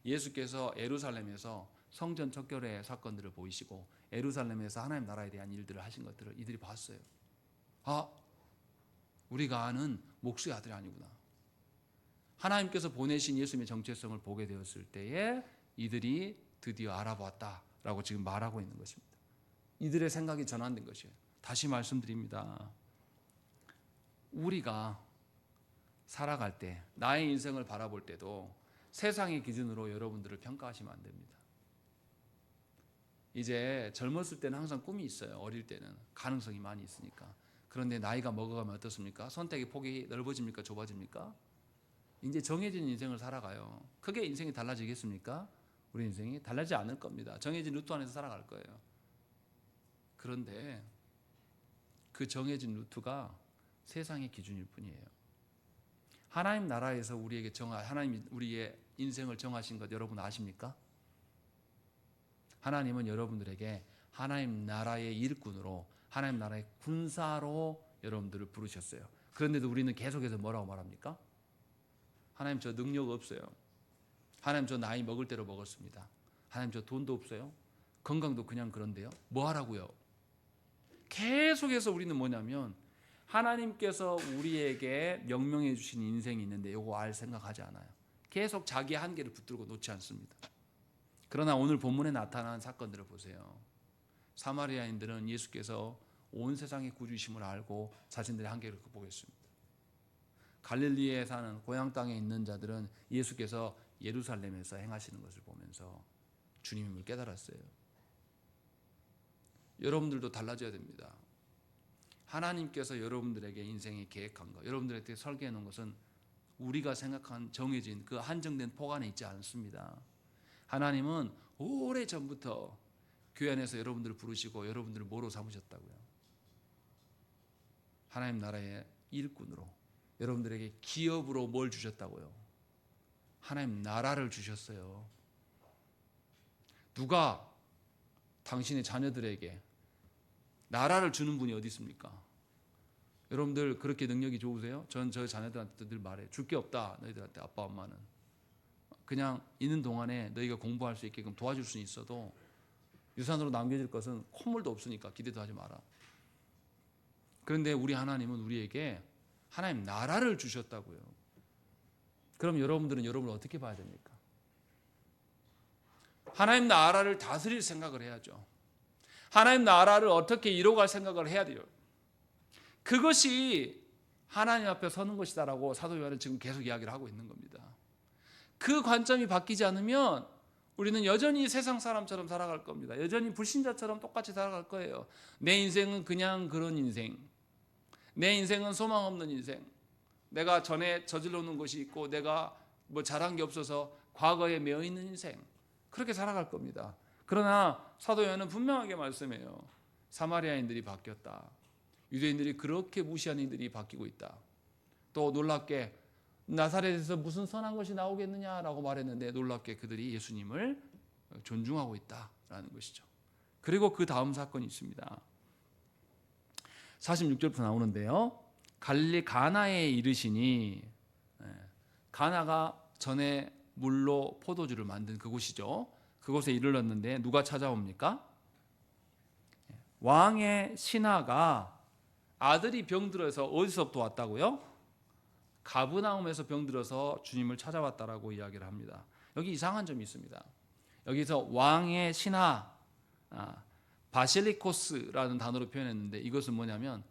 예수께서 예루살렘에서 성전 척결의 사건들을 보이시고 예루살렘에서 하나님 나라에 대한 일들을 하신 것들을 이들이 봤어요. 아, 우리가 아는 목수의 아들이 아니구나. 하나님께서 보내신 예수님의 정체성을 보게 되었을 때에 이들이 드디어 알아보았다라고 지금 말하고 있는 것입니다. 이들의 생각이 전환된 것이에요. 다시 말씀드립니다. 우리가 살아갈 때, 나의 인생을 바라볼 때도 세상의 기준으로 여러분들을 평가하시면 안 됩니다. 이제 젊었을 때는 항상 꿈이 있어요. 어릴 때는 가능성이 많이 있으니까. 그런데 나이가 먹어가면 어떻습니까? 선택의 폭이 넓어집니까? 좁아집니까? 이제 정해진 인생을 살아가요. 크게 인생이 달라지겠습니까? 우리 인생이 달라지지 않을 겁니다. 정해진 루트 안에서 살아갈 거예요. 그런데 그 정해진 루트가 세상의 기준일 뿐이에요. 하나님 나라에서 우리에게 하나님 우리의 인생을 정하신 것 여러분 아십니까? 하나님은 여러분들에게 하나님 나라의 일꾼으로, 하나님 나라의 군사로 여러분들을 부르셨어요. 그런데도 우리는 계속해서 뭐라고 말합니까? 하나님 저 능력 없어요. 하나님 저 나이 먹을 대로 먹었습니다. 하나님 저 돈도 없어요. 건강도 그냥 그런데요. 뭐 하라고요? 계속해서 우리는 뭐냐면 하나님께서 우리에게 명령해 주신 인생이 있는데 이거 알 생각하지 않아요. 계속 자기의 한계를 붙들고 놓지 않습니다. 그러나 오늘 본문에 나타난 사건들을 보세요. 사마리아인들은 예수께서 온 세상의 구주이심을 알고 자신들의 한계를 극복했습니다. 갈릴리에 사는 고향 땅에 있는 자들은 예수께서 예루살렘에서 행하시는 것을 보면서 주님임을 깨달았어요. 여러분들도 달라져야 됩니다. 하나님께서 여러분들에게 인생에 계획한 것, 여러분들에게 설계해 놓은 것은 우리가 생각한 정해진 그 한정된 폭 안에 있지 않습니다. 하나님은 오래전부터 교회 안에서 여러분들을 부르시고 여러분들을 뭐로 삼으셨다고요? 하나님 나라의 일꾼으로, 여러분들에게 기업으로 뭘 주셨다고요? 하나님 나라를 주셨어요. 누가 당신의 자녀들에게 나라를 주는 분이 어디 있습니까? 여러분들 그렇게 능력이 좋으세요? 전 저 자녀들한테 늘 말해요. 줄 게 없다. 너희들한테 아빠 엄마는. 그냥 있는 동안에 너희가 공부할 수 있게끔 도와줄 수는 있어도 유산으로 남겨질 것은 콧물도 없으니까 기대도 하지 마라. 그런데 우리 하나님은 우리에게 하나님 나라를 주셨다고요. 그럼 여러분들은 여러분을 어떻게 봐야 됩니까? 하나님 나라를 다스릴 생각을 해야죠. 하나님 나라를 어떻게 이뤄갈 생각을 해야 돼요. 그것이 하나님 앞에 서는 것이다라고 사도 요한은 지금 계속 이야기를 하고 있는 겁니다. 그 관점이 바뀌지 않으면 우리는 여전히 세상 사람처럼 살아갈 겁니다. 여전히 불신자처럼 똑같이 살아갈 거예요. 내 인생은 그냥 그런 인생. 내 인생은 소망 없는 인생. 내가 전에 저질러 놓은 것이 있고 내가 뭐 잘한 게 없어서 과거에 매여 있는 인생. 그렇게 살아갈 겁니다. 그러나 사도 요한은 분명하게 말씀해요. 사마리아인들이 바뀌었다. 유대인들이 그렇게 무시하는 이들이 바뀌고 있다. 또 놀랍게 나사렛에서 무슨 선한 것이 나오겠느냐라고 말했는데 놀랍게 그들이 예수님을 존중하고 있다라는 것이죠. 그리고 그 다음 사건이 있습니다. 46절부터 나오는데요. 갈릴리 가나에 이르시니, 가나가 전에 물로 포도주를 만든 그곳이죠. 그곳에 이르렀는데 누가 찾아옵니까? 왕의 신하가 아들이 병들어서 어디서부터 왔다고요? 가브나움에서 병들어서 주님을 찾아왔다라고 이야기를 합니다. 여기 이상한 점이 있습니다. 여기서 왕의 신하, 바실리코스라는 단어로 표현했는데 이것은 뭐냐면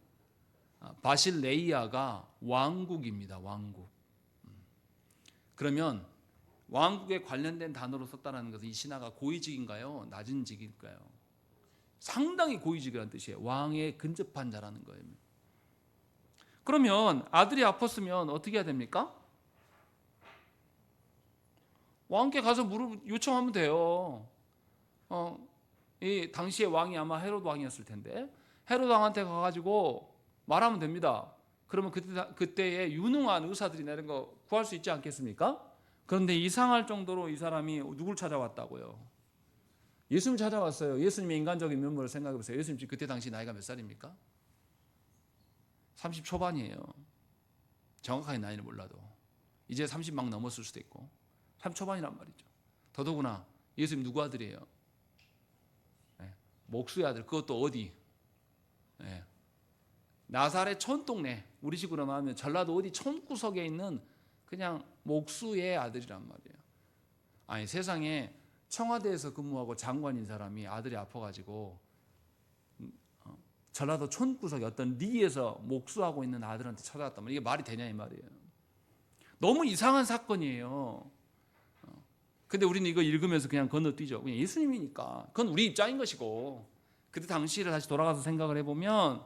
바실레이아가 왕국입니다. 왕국. 그러면 왕국에 관련된 단어로 썼다는 것은 이 신하가 고위직인가요? 낮은 직일까요? 상당히 고위직이라는 뜻이에요. 왕에 근접한 자라는 거예요. 그러면 아들이 아팠으면 어떻게 해야 됩니까? 왕께 가서 요청하면 돼요. 이 당시의 왕이 아마 헤롯 왕이었을 텐데 헤롯 왕한테 가가지고 말하면 됩니다. 그러면 그때의 유능한 의사들이 내는 거 구할 수 있지 않겠습니까? 그런데 이상할 정도로 이 사람이 누굴 찾아왔다고요? 예수님을 찾아왔어요. 예수님의 인간적인 면모를 생각해 보세요. 예수님 지금 그때 당시 나이가 몇 살입니까? 30 초반이에요. 정확하게 나이는 몰라도 이제 30 막 넘었을 수도 있고 30 초반이란 말이죠. 더더구나 예수님 누구 아들이에요? 목수의 아들. 그것도 어디? 나사렛 촌동네. 우리 식으로 말하면 전라도 어디 촌구석에 있는 그냥 목수의 아들이란 말이에요. 아니 세상에 청와대에서 근무하고 장관인 사람이 아들이 아파가지고 전라도 촌구석에 어떤 리에서 목수하고 있는 아들한테 찾아왔단 말이에요. 이게 말이 되냐 이 말이에요. 너무 이상한 사건이에요. 근데 우리는 이거 읽으면서 그냥 건너뛰죠. 그냥 예수님이니까. 그건 우리 입장인 것이고 그때 당시를 다시 돌아가서 생각을 해보면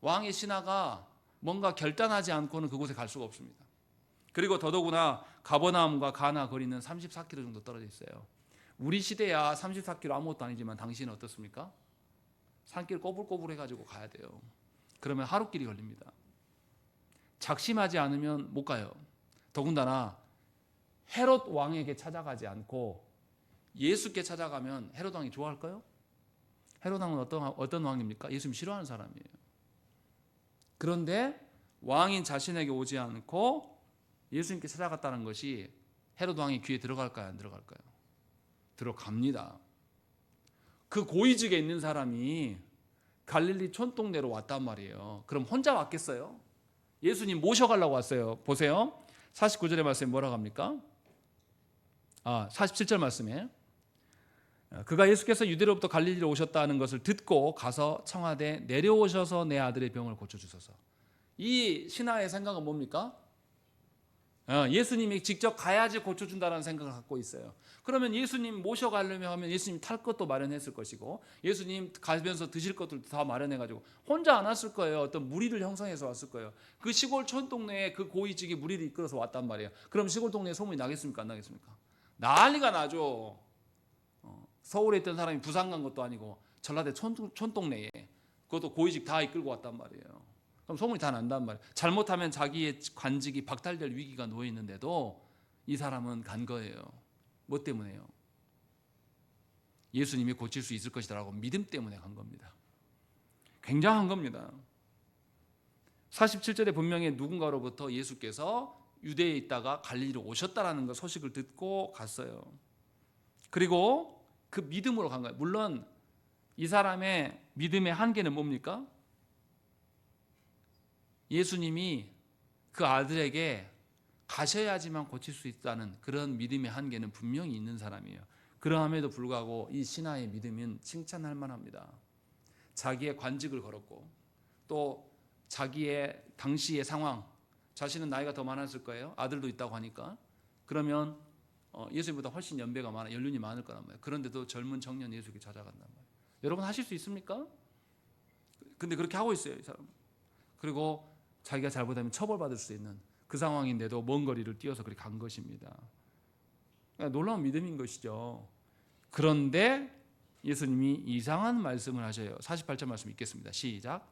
왕의 신하가 뭔가 결단하지 않고는 그곳에 갈 수가 없습니다. 그리고 더더구나 가버나움과 가나 거리는 34km 정도 떨어져 있어요. 우리 시대야 34km 아무것도 아니지만 당시는 어떻습니까? 산길 꼬불꼬불 해가지고 가야 돼요. 그러면 하루길이 걸립니다. 작심하지 않으면 못 가요. 더군다나 헤롯 왕에게 찾아가지 않고 예수께 찾아가면 헤롯 왕이 좋아할까요? 헤롯 왕은 어떤 왕입니까? 예수님 싫어하는 사람이에요. 그런데 왕인 자신에게 오지 않고 예수님께 찾아갔다는 것이 헤롯 왕의 귀에 들어갈까요? 안 들어갈까요? 들어갑니다. 그 고위직에 있는 사람이 갈릴리 촌동네로 왔단 말이에요. 그럼 혼자 왔겠어요? 예수님 모셔가려고 왔어요. 보세요. 49절의 말씀에 뭐라고 합니까? 47절 말씀에 그가 예수께서 유대로부터 갈릴리로 오셨다는 것을 듣고 가서 청하되 내려오셔서 내 아들의 병을 고쳐주소서. 이 신하의 생각은 뭡니까? 예수님이 직접 가야지 고쳐준다는 생각을 갖고 있어요. 그러면 예수님 모셔가려면 하면 예수님 탈 것도 마련했을 것이고 예수님 가면서 드실 것들도 다 마련해가지고 혼자 안 왔을 거예요. 어떤 무리를 형성해서 왔을 거예요. 그 시골 촌동네에 그 고위직이 무리를 이끌어서 왔단 말이에요. 그럼 시골 동네에 소문이 나겠습니까? 안 나겠습니까? 난리가 나죠. 서울에 있던 사람이 부산 간 것도 아니고 전라대 촌동네에 그것도 고위직 다 이끌고 왔단 말이에요. 그럼 소문이 다 난단 말이에요. 잘못하면 자기의 관직이 박탈될 위기가 놓여 있는데도 이 사람은 간 거예요. 뭐 때문에요? 예수님이 고칠 수 있을 것이라고 믿음 때문에 간 겁니다. 굉장한 겁니다. 47절에 분명히 누군가로부터 예수께서 유대에 있다가 갈릴리로 오셨다라는 거 소식을 듣고 갔어요. 그리고 그 믿음으로 간 거예요. 물론 이 사람의 믿음의 한계는 뭡니까? 예수님이 그 아들에게 가셔야지만 고칠 수 있다는 그런 믿음의 한계는 분명히 있는 사람이에요. 그러함에도 불구하고 이 신하의 믿음은 칭찬할 만합니다. 자기의 관직을 걸었고 또 자기의 당시의 상황, 자신은 나이가 더 많았을 거예요. 아들도 있다고 하니까. 그러면 예수님보다 훨씬 연배가 많아, 연륜이 많을 거란 말이에요. 그런데도 젊은 청년 예수께 찾아간단 말이에요. 여러분 하실 수 있습니까? 근데 그렇게 하고 있어요, 이 사람. 그리고 자기가 잘못하면 처벌받을 수 있는 그 상황인데도 먼 거리를 뛰어서 그렇게 간 것입니다. 그러니까 놀라운 믿음인 것이죠. 그런데 예수님이 이상한 말씀을 하셔요. 48절 말씀 읽겠습니다. 시작.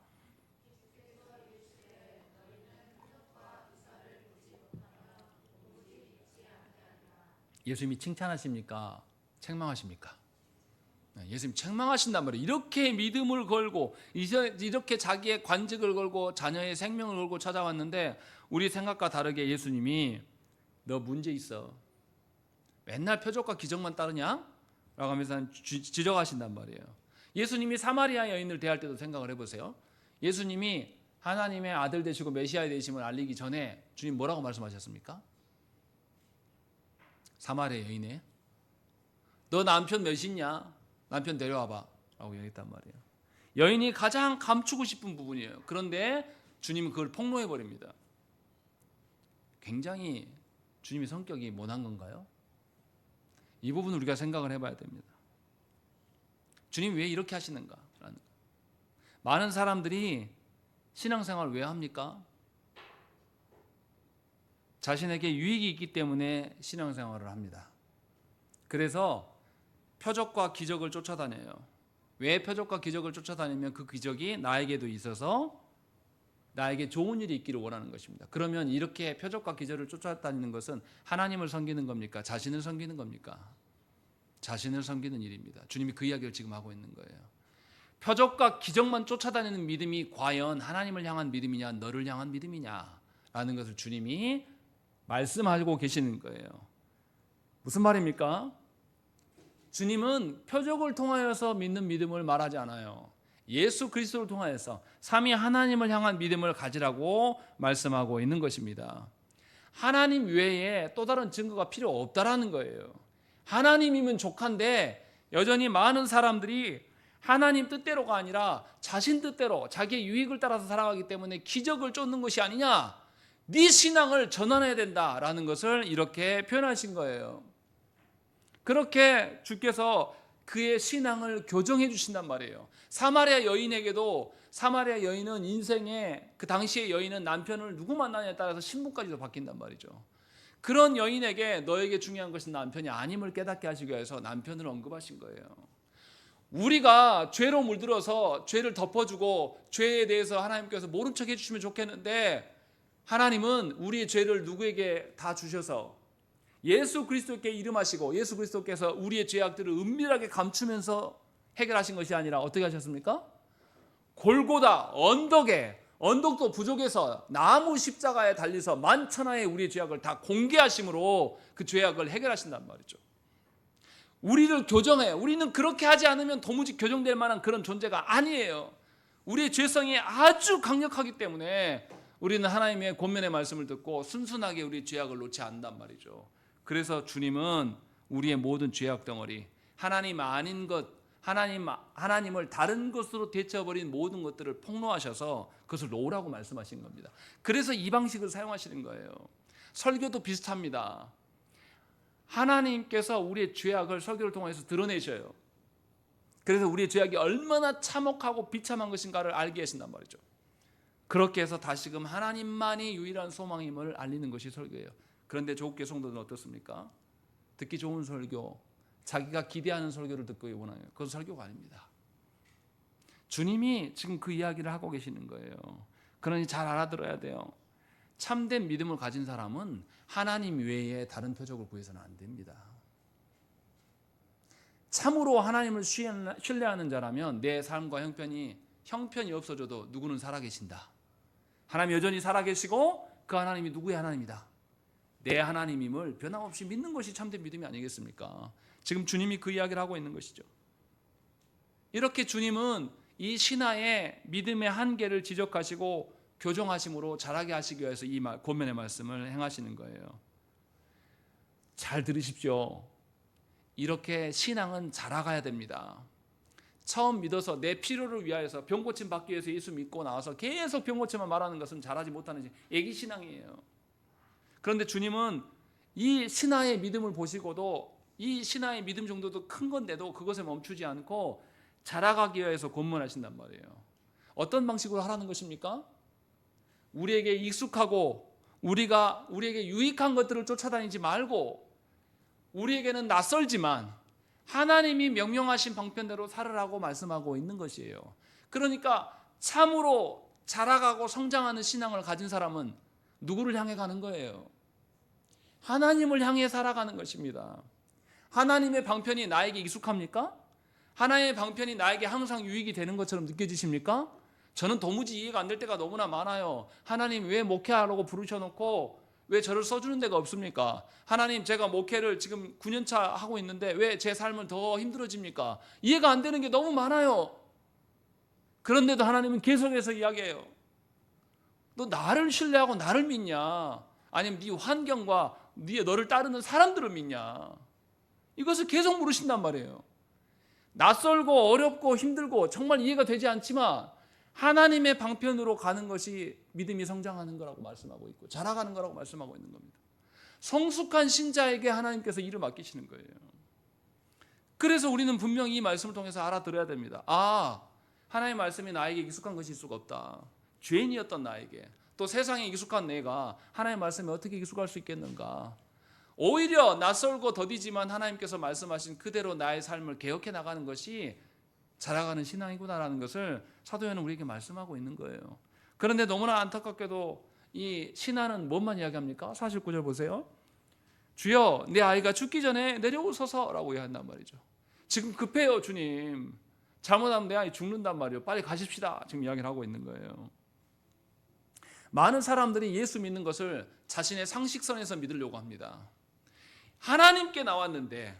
예수님이 칭찬하십니까? 책망하십니까? 예수님 책망하신단 말이에요. 이렇게 믿음을 걸고 이렇게 자기의 관직을 걸고 자녀의 생명을 걸고 찾아왔는데 우리 생각과 다르게 예수님이 너 문제 있어. 맨날 표적과 기적만 따르냐? 라고 하면서 지적하신단 말이에요. 예수님이 사마리아 여인을 대할 때도 생각을 해보세요. 예수님이 하나님의 아들 되시고 메시아 되심을 알리기 전에 주님 뭐라고 말씀하셨습니까? 사마리아 여인에 너 남편 몇 있냐? 남편 데려와봐 라고 얘기했단 말이에요. 여인이 가장 감추고 싶은 부분이에요. 그런데 주님은 그걸 폭로해버립니다. 굉장히 주님의 성격이 모난 건가요? 이 부분을 우리가 생각을 해봐야 됩니다. 주님 왜 이렇게 하시는가? 많은 사람들이 신앙생활을 왜 합니까? 자신에게 유익이 있기 때문에 신앙생활을 합니다. 그래서 표적과 기적을 쫓아다녀요. 왜 표적과 기적을 쫓아다니면 그 기적이 나에게도 있어서 나에게 좋은 일이 있기를 원하는 것입니다. 그러면 이렇게 표적과 기적을 쫓아다니는 것은 하나님을 섬기는 겁니까? 자신을 섬기는 겁니까? 자신을 섬기는 일입니다. 주님이 그 이야기를 지금 하고 있는 거예요. 표적과 기적만 쫓아다니는 믿음이 과연 하나님을 향한 믿음이냐 너를 향한 믿음이냐라는 것을 주님이 말씀하고 계시는 거예요. 무슨 말입니까? 주님은 표적을 통하여서 믿는 믿음을 말하지 않아요. 예수 그리스도를 통하여서 삼위 하나님을 향한 믿음을 가지라고 말씀하고 있는 것입니다. 하나님 외에 또 다른 증거가 필요 없다라는 거예요. 하나님이면 족한데 여전히 많은 사람들이 하나님 뜻대로가 아니라 자신 뜻대로 자기의 유익을 따라서 살아가기 때문에 기적을 쫓는 것이 아니냐, 네 신앙을 전환해야 된다라는 것을 이렇게 표현하신 거예요. 그렇게 주께서 그의 신앙을 교정해 주신단 말이에요. 사마리아 여인에게도 사마리아 여인은 인생의 그 당시의 여인은 남편을 누구 만나냐에 따라서 신분까지도 바뀐단 말이죠. 그런 여인에게 너에게 중요한 것은 남편이 아님을 깨닫게 하시기 위해서 남편을 언급하신 거예요. 우리가 죄로 물들어서 죄를 덮어주고 죄에 대해서 하나님께서 모른 척 해주시면 좋겠는데 하나님은 우리의 죄를 누구에게 다 주셔서 예수 그리스도께 이름하시고 예수 그리스도께서 우리의 죄악들을 은밀하게 감추면서 해결하신 것이 아니라 어떻게 하셨습니까? 골고다 언덕도 부족해서 나무 십자가에 달려서 만천하에 우리의 죄악을 다 공개하심으로 그 죄악을 해결하신단 말이죠. 우리를 교정해. 우리는 그렇게 하지 않으면 도무지 교정될 만한 그런 존재가 아니에요. 우리의 죄성이 아주 강력하기 때문에 우리는 하나님의 권면의 말씀을 듣고 순순하게 우리의 죄악을 놓지 않는단 말이죠. 그래서 주님은 우리의 모든 죄악 덩어리, 하나님 아닌 것, 하나님을 다른 것으로 대체해버린 모든 것들을 폭로하셔서 그것을 놓으라고 말씀하신 겁니다. 그래서 이 방식을 사용하시는 거예요. 설교도 비슷합니다. 하나님께서 우리의 죄악을 설교를 통해서 드러내셔요. 그래서 우리의 죄악이 얼마나 참혹하고 비참한 것인가를 알게 하신단 말이죠. 그렇게 해서 다시금 하나님만이 유일한 소망임을 알리는 것이 설교예요. 그런데 조국교 성도들은 어떻습니까? 듣기 좋은 설교, 자기가 기대하는 설교를 듣고 원하요. 그것은 설교가 아닙니다. 주님이 지금 그 이야기를 하고 계시는 거예요. 그러니 잘 알아들어야 돼요. 참된 믿음을 가진 사람은 하나님 외에 다른 표적을 구해서는 안 됩니다. 참으로 하나님을 신뢰하는 자라면 내 삶과 형편이 없어져도 누구는 살아계신다. 하나님 여전히 살아계시고 그 하나님이 누구의 하나님이다. 내 하나님임을 변함없이 믿는 것이 참된 믿음이 아니겠습니까? 지금 주님이 그 이야기를 하고 있는 것이죠. 이렇게 주님은 이 신하의 믿음의 한계를 지적하시고 교정하심으로 자라게 하시기 위해서 이 권면의 말씀을 행하시는 거예요. 잘 들으십시오. 이렇게 신앙은 자라가야 됩니다. 처음 믿어서 내 필요를 위하여서 병고침 받기 위해서 예수 믿고 나와서 계속 병고침만 말하는 것은 자라지 못하는 애기 신앙이에요. 그런데 주님은 이 신하의 믿음을 보시고도 이 신하의 믿음 정도도 큰 건데도 그것에 멈추지 않고 자라가기 위해서 권면하신단 말이에요. 어떤 방식으로 하라는 것입니까? 우리에게 익숙하고 우리에게 유익한 것들을 쫓아다니지 말고 우리에게는 낯설지만 하나님이 명령하신 방편대로 살으라고 말씀하고 있는 것이에요. 그러니까 참으로 자라가고 성장하는 신앙을 가진 사람은 누구를 향해 가는 거예요? 하나님을 향해 살아가는 것입니다. 하나님의 방편이 나에게 익숙합니까? 하나님의 방편이 나에게 항상 유익이 되는 것처럼 느껴지십니까? 저는 도무지 이해가 안 될 때가 너무나 많아요. 하나님 왜 목회하라고 부르셔놓고 왜 저를 써주는 데가 없습니까? 하나님 제가 목회를 지금 9년차 하고 있는데 왜 제 삶은 더 힘들어집니까? 이해가 안 되는 게 너무 많아요. 그런데도 하나님은 계속해서 이야기해요. 너 나를 신뢰하고 나를 믿냐? 아니면 네 환경과 너를 따르는 사람들을 믿냐? 이것을 계속 물으신단 말이에요. 낯설고 어렵고 힘들고 정말 이해가 되지 않지만 하나님의 방편으로 가는 것이 믿음이 성장하는 거라고 말씀하고 있고 자라가는 거라고 말씀하고 있는 겁니다. 성숙한 신자에게 하나님께서 일을 맡기시는 거예요. 그래서 우리는 분명히 이 말씀을 통해서 알아들어야 됩니다. 하나님의 말씀이 나에게 익숙한 것일 수가 없다. 죄인이었던 나에게 또 세상에 익숙한 내가 하나님의 말씀에 어떻게 익숙할 수 있겠는가. 오히려 낯설고 더디지만 하나님께서 말씀하신 그대로 나의 삶을 개혁해 나가는 것이 자라가는 신앙이구나라는 것을 사도 요한은 우리에게 말씀하고 있는 거예요. 그런데 너무나 안타깝게도 이 신하는 뭔만 이야기합니까? 49절 보세요. 주여 내 아이가 죽기 전에 내려오소서라고 이야기한단 말이죠. 지금 급해요 주님. 잘못하면 내 아이 죽는단 말이에요. 빨리 가십시다. 지금 이야기를 하고 있는 거예요. 많은 사람들이 예수 믿는 것을 자신의 상식선에서 믿으려고 합니다. 하나님께 나왔는데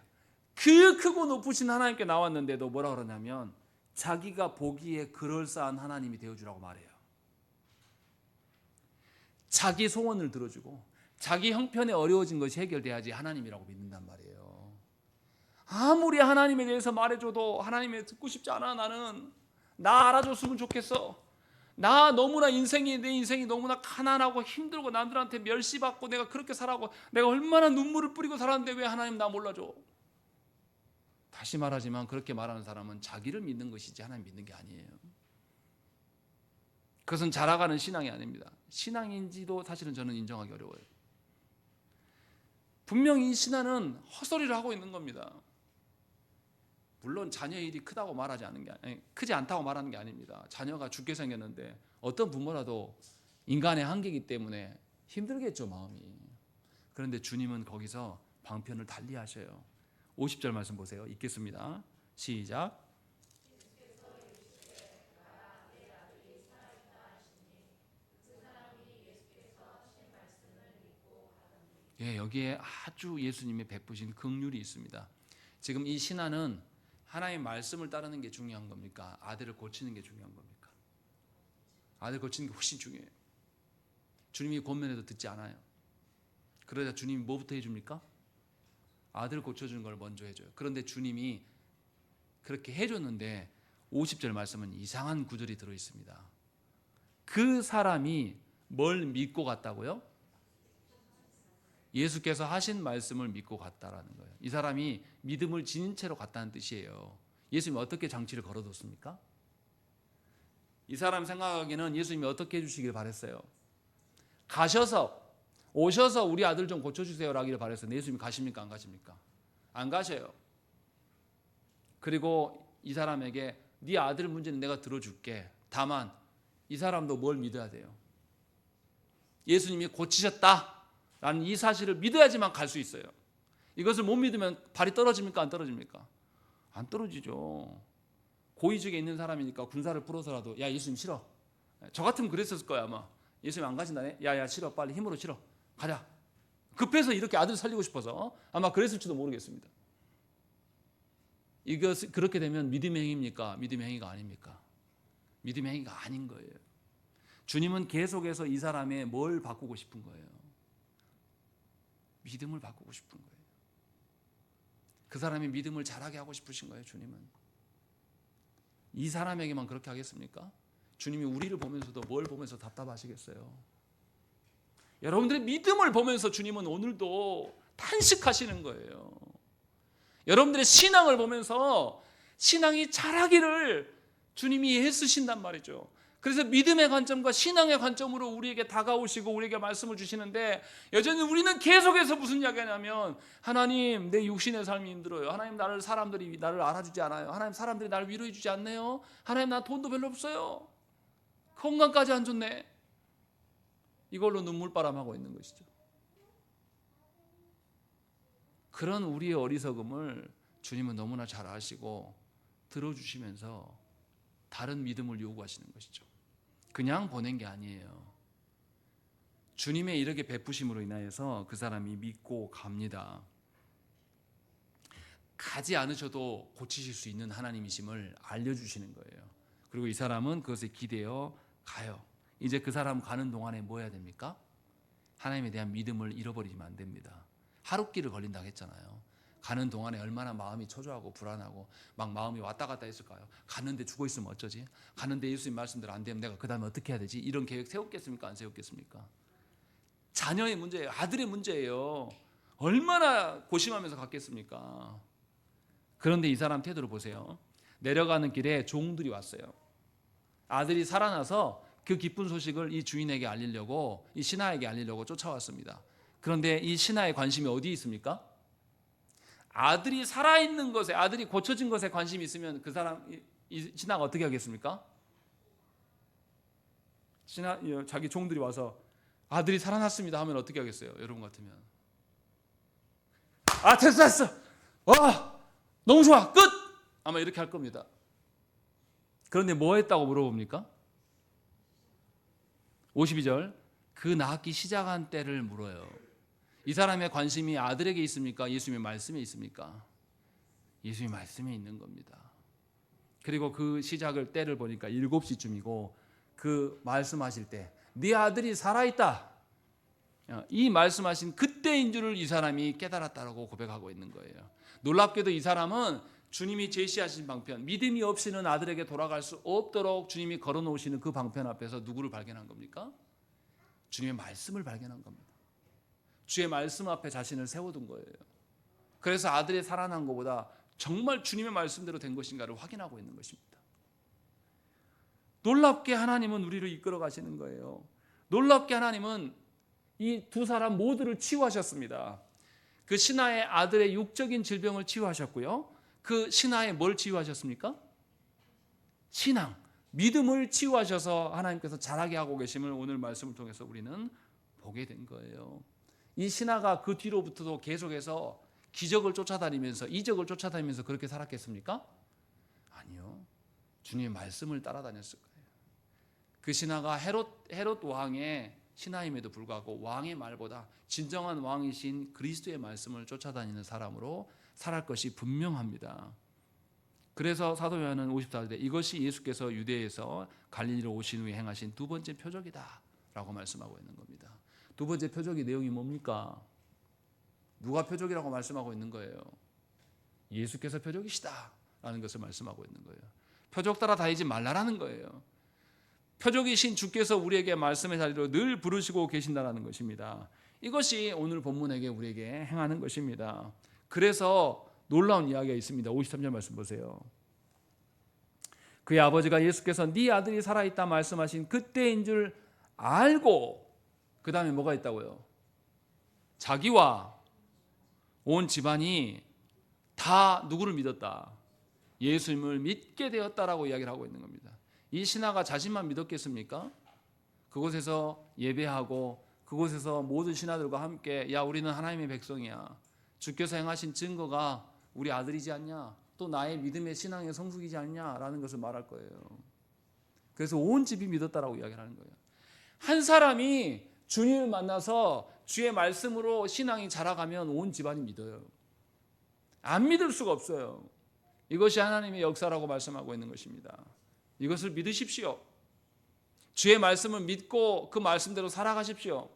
그 크고 높으신 하나님께 나왔는데도 뭐라 그러냐면 자기가 보기에 그럴싸한 하나님이 되어주라고 말해요. 자기 소원을 들어주고 자기 형편에 어려워진 것이 해결돼야지 하나님이라고 믿는단 말이에요. 아무리 하나님에 대해서 말해줘도 하나님이 듣고 싶지 않아. 나는 나 알아줬으면 좋겠어. 내 인생이 너무나 가난하고 힘들고 남들한테 멸시받고 내가 그렇게 살아고 내가 얼마나 눈물을 뿌리고 살았는데 왜 하나님 나 몰라줘? 다시 말하지만 그렇게 말하는 사람은 자기를 믿는 것이지 하나님 믿는 게 아니에요. 그것은 자라가는 신앙이 아닙니다. 신앙인지도 사실은 저는 인정하기 어려워요. 분명히 이 신하는 헛소리를 하고 있는 겁니다. 물론 자녀 일이 크다고 말하지 않는 게 크지 않다고 말하는 게 아닙니다. 자녀가 죽게 생겼는데 어떤 부모라도 인간의 한계이기 때문에 힘들겠죠 마음이. 그런데 주님은 거기서 방편을 달리하셔요. 50절 말씀 보세요. 읽겠습니다. 시작. 예, 여기에 아주 예수님이 베푸신 긍휼이 있습니다. 지금 이 신하는 하나님의 말씀을 따르는 게 중요한 겁니까? 아들을 고치는 게 중요한 겁니까? 아들 고치는 게 훨씬 중요해요. 주님이 권면해도 듣지 않아요. 그러자 주님이 뭐부터 해줍니까? 아들 고쳐주는 걸 먼저 해줘요. 그런데 주님이 그렇게 해줬는데 50절 말씀은 이상한 구절이 들어있습니다. 그 사람이 뭘 믿고 갔다고요? 예수께서 하신 말씀을 믿고 갔다라는 거예요. 이 사람이 믿음을 지닌 채로 갔다는 뜻이에요. 예수님이 어떻게 장치를 걸어뒀습니까? 이 사람 생각하기에는 예수님이 어떻게 해주시길 바랬어요? 오셔서 우리 아들 좀 고쳐주세요 라기를 바랬어요. 예수님이 가십니까? 안 가십니까? 안 가셔요. 그리고 이 사람에게 네 아들 문제는 내가 들어줄게. 다만 이 사람도 뭘 믿어야 돼요? 예수님이 고치셨다라는 이 사실을 믿어야지만 갈 수 있어요. 이것을 못 믿으면 발이 떨어집니까? 안 떨어집니까? 안 떨어지죠. 고위직에 있는 사람이니까 군사를 풀어서라도 야 예수님 싫어. 저 같으면 그랬었을 거야 아마. 예수님 안 가신다네? 야야 싫어. 빨리 힘으로 싫어. 가자. 급해서 이렇게 아들 살리고 싶어서 아마 그랬을지도 모르겠습니다. 이것 그렇게 되면 믿음의 행위입니까? 믿음의 행위가 아닙니까? 믿음의 행위가 아닌 거예요. 주님은 계속해서 이 사람의 뭘 바꾸고 싶은 거예요? 믿음을 바꾸고 싶은 거예요. 그 사람의 믿음을 자라게 하고 싶으신 거예요. 주님은 이 사람에게만 그렇게 하겠습니까? 주님이 우리를 보면서도 뭘 보면서 답답하시겠어요? 여러분들의 믿음을 보면서 주님은 오늘도 탄식하시는 거예요. 여러분들의 신앙을 보면서 신앙이 자라기를 주님이 애쓰신단 말이죠. 그래서 믿음의 관점과 신앙의 관점으로 우리에게 다가오시고 우리에게 말씀을 주시는데 여전히 우리는 계속해서 무슨 이야기하냐면 하나님 내 육신의 삶이 힘들어요. 하나님 사람들이 나를 알아주지 않아요. 하나님 사람들이 나를 위로해 주지 않네요. 하나님 나 돈도 별로 없어요. 건강까지 안 좋네. 이걸로 눈물바람하고 있는 것이죠. 그런 우리의 어리석음을 주님은 너무나 잘 아시고 들어주시면서 다른 믿음을 요구하시는 것이죠. 그냥 보낸 게 아니에요. 주님의 이렇게 베푸심으로 인하여서 그 사람이 믿고 갑니다. 가지 않으셔도 고치실 수 있는 하나님이심을 알려주시는 거예요. 그리고 이 사람은 그것에 기대어 가요. 이제 그 사람 가는 동안에 뭐 해야 됩니까? 하나님에 대한 믿음을 잃어버리면 안 됩니다. 하루길을 걸린다고 했잖아요. 가는 동안에 얼마나 마음이 초조하고 불안하고 막 마음이 왔다 갔다 했을까요? 갔는데 죽어있으면 어쩌지? 갔는데 예수님 말씀대로 안 되면 내가 그 다음에 어떻게 해야 되지? 이런 계획 세웠겠습니까? 안 세웠겠습니까? 자녀의 문제예요. 아들의 문제예요. 얼마나 고심하면서 갔겠습니까? 그런데 이 사람 태도를 보세요. 내려가는 길에 종들이 왔어요. 아들이 살아나서 그 기쁜 소식을 이 주인에게 알리려고 이 신하에게 알리려고 쫓아왔습니다. 그런데 이 신하의 관심이 어디에 있습니까? 아들이 살아있는 것에, 아들이 고쳐진 것에 관심이 있으면 그 사람, 이 신하가 어떻게 하겠습니까? 자기 종들이 와서 아들이 살아났습니다 하면 어떻게 하겠어요? 여러분 같으면 아 됐어 와 너무 좋아 끝 아마 이렇게 할 겁니다. 그런데 뭐 했다고 물어봅니까? 52절 그 낳기 시작한 때를 물어요. 이 사람의 관심이 아들에게 있습니까? 예수님의 말씀에 있습니까? 예수님의 말씀에 있는 겁니다. 그리고 그 시작을 때를 보니까 7시쯤이고 그 말씀하실 때 네 아들이 살아있다 이 말씀하신 그때인 줄을 이 사람이 깨달았다고 고백하고 있는 거예요. 놀랍게도 이 사람은 주님이 제시하신 방편, 믿음이 없이는 아들에게 돌아갈 수 없도록 주님이 걸어놓으시는 그 방편 앞에서 누구를 발견한 겁니까? 주님의 말씀을 발견한 겁니다. 주의 말씀 앞에 자신을 세워둔 거예요. 그래서 아들이 살아난 것보다 정말 주님의 말씀대로 된 것인가를 확인하고 있는 것입니다. 놀랍게 하나님은 우리를 이끌어 가시는 거예요. 놀랍게 하나님은 이 두 사람 모두를 치유하셨습니다. 그 신하의 아들의 육적인 질병을 치유하셨고요. 그 신하의 뭘 치유하셨습니까? 신앙, 믿음을 치유하셔서 하나님께서 자라게 하고 계심을 오늘 말씀을 통해서 우리는 보게 된 거예요. 이 신하가 그 뒤로부터도 계속해서 기적을 쫓아다니면서 이적을 쫓아다니면서 그렇게 살았겠습니까? 아니요. 주님의 말씀을 따라다녔을 거예요. 그 신하가 헤롯 왕의 신하임에도 불구하고 왕의 말보다 진정한 왕이신 그리스도의 말씀을 쫓아다니는 사람으로 살할 것이 분명합니다. 그래서 사도 요한은 54절에 이것이 예수께서 유대에서 갈릴리로 오신 후에 행하신 두 번째 표적이다 라고 말씀하고 있는 겁니다. 두 번째 표적의 내용이 뭡니까? 누가 표적이라고 말씀하고 있는 거예요? 예수께서 표적이시다 라는 것을 말씀하고 있는 거예요. 표적 따라 다니지 말라라는 거예요. 표적이신 주께서 우리에게 말씀의 자리로 늘 부르시고 계신다라는 것입니다. 이것이 오늘 본문에게 우리에게 행하는 것입니다. 그래서 놀라운 이야기가 있습니다. 53절 말씀 보세요. 그의 아버지가 예수께서 네 아들이 살아있다 말씀하신 그때인 줄 알고, 그 다음에 뭐가 있다고요? 자기와 온 집안이 다 누구를 믿었다? 예수님을 믿게 되었다라고 이야기를 하고 있는 겁니다. 이 신하가 자신만 믿었겠습니까? 그곳에서 예배하고 그곳에서 모든 신하들과 함께 야 우리는 하나님의 백성이야, 주께서 행하신 증거가 우리 아들이지 않냐, 또 나의 믿음의 신앙의 성숙이지 않냐라는 것을 말할 거예요. 그래서 온 집이 믿었다라고 이야기하는 거예요. 한 사람이 주님을 만나서 주의 말씀으로 신앙이 자라가면 온 집안이 믿어요. 안 믿을 수가 없어요. 이것이 하나님의 역사라고 말씀하고 있는 것입니다. 이것을 믿으십시오. 주의 말씀을 믿고 그 말씀대로 살아가십시오.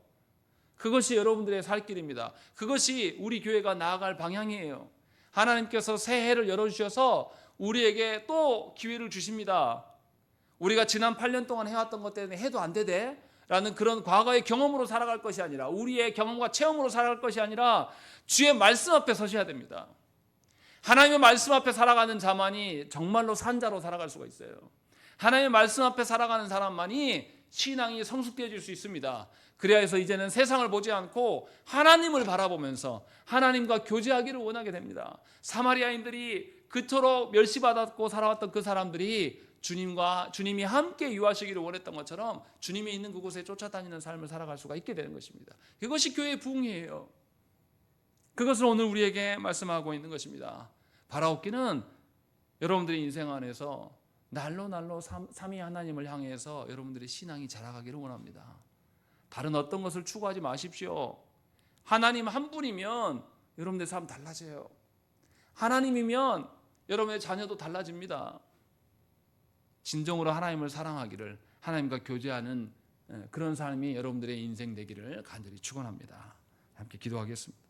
그것이 여러분들의 살 길입니다. 그것이 우리 교회가 나아갈 방향이에요. 하나님께서 새 해를 열어주셔서 우리에게 또 기회를 주십니다. 우리가 지난 8년 동안 해왔던 것 때문에 해도 안 되대 라는 그런 과거의 경험으로 살아갈 것이 아니라, 우리의 경험과 체험으로 살아갈 것이 아니라 주의 말씀 앞에 서셔야 됩니다. 하나님의 말씀 앞에 살아가는 자만이 정말로 산자로 살아갈 수가 있어요. 하나님의 말씀 앞에 살아가는 사람만이 신앙이 성숙되어질 수 있습니다. 그래야 해서 이제는 세상을 보지 않고 하나님을 바라보면서 하나님과 교제하기를 원하게 됩니다. 사마리아인들이 그토록 멸시받았고 살아왔던 그 사람들이 주님이 함께 유하시기를 원했던 것처럼 주님이 있는 그곳에 쫓아다니는 삶을 살아갈 수가 있게 되는 것입니다. 이것이 교회의 부흥이에요. 그것을 오늘 우리에게 말씀하고 있는 것입니다. 바라옵기는 여러분들의 인생 안에서 날로 삼위 하나님을 향해서 여러분들의 신앙이 자라가기를 원합니다. 다른 어떤 것을 추구하지 마십시오. 하나님 한 분이면 여러분들의 삶 달라져요. 하나님이면 여러분의 자녀도 달라집니다. 진정으로 하나님을 사랑하기를, 하나님과 교제하는 그런 삶이 여러분들의 인생 되기를 간절히 축원합니다. 함께 기도하겠습니다.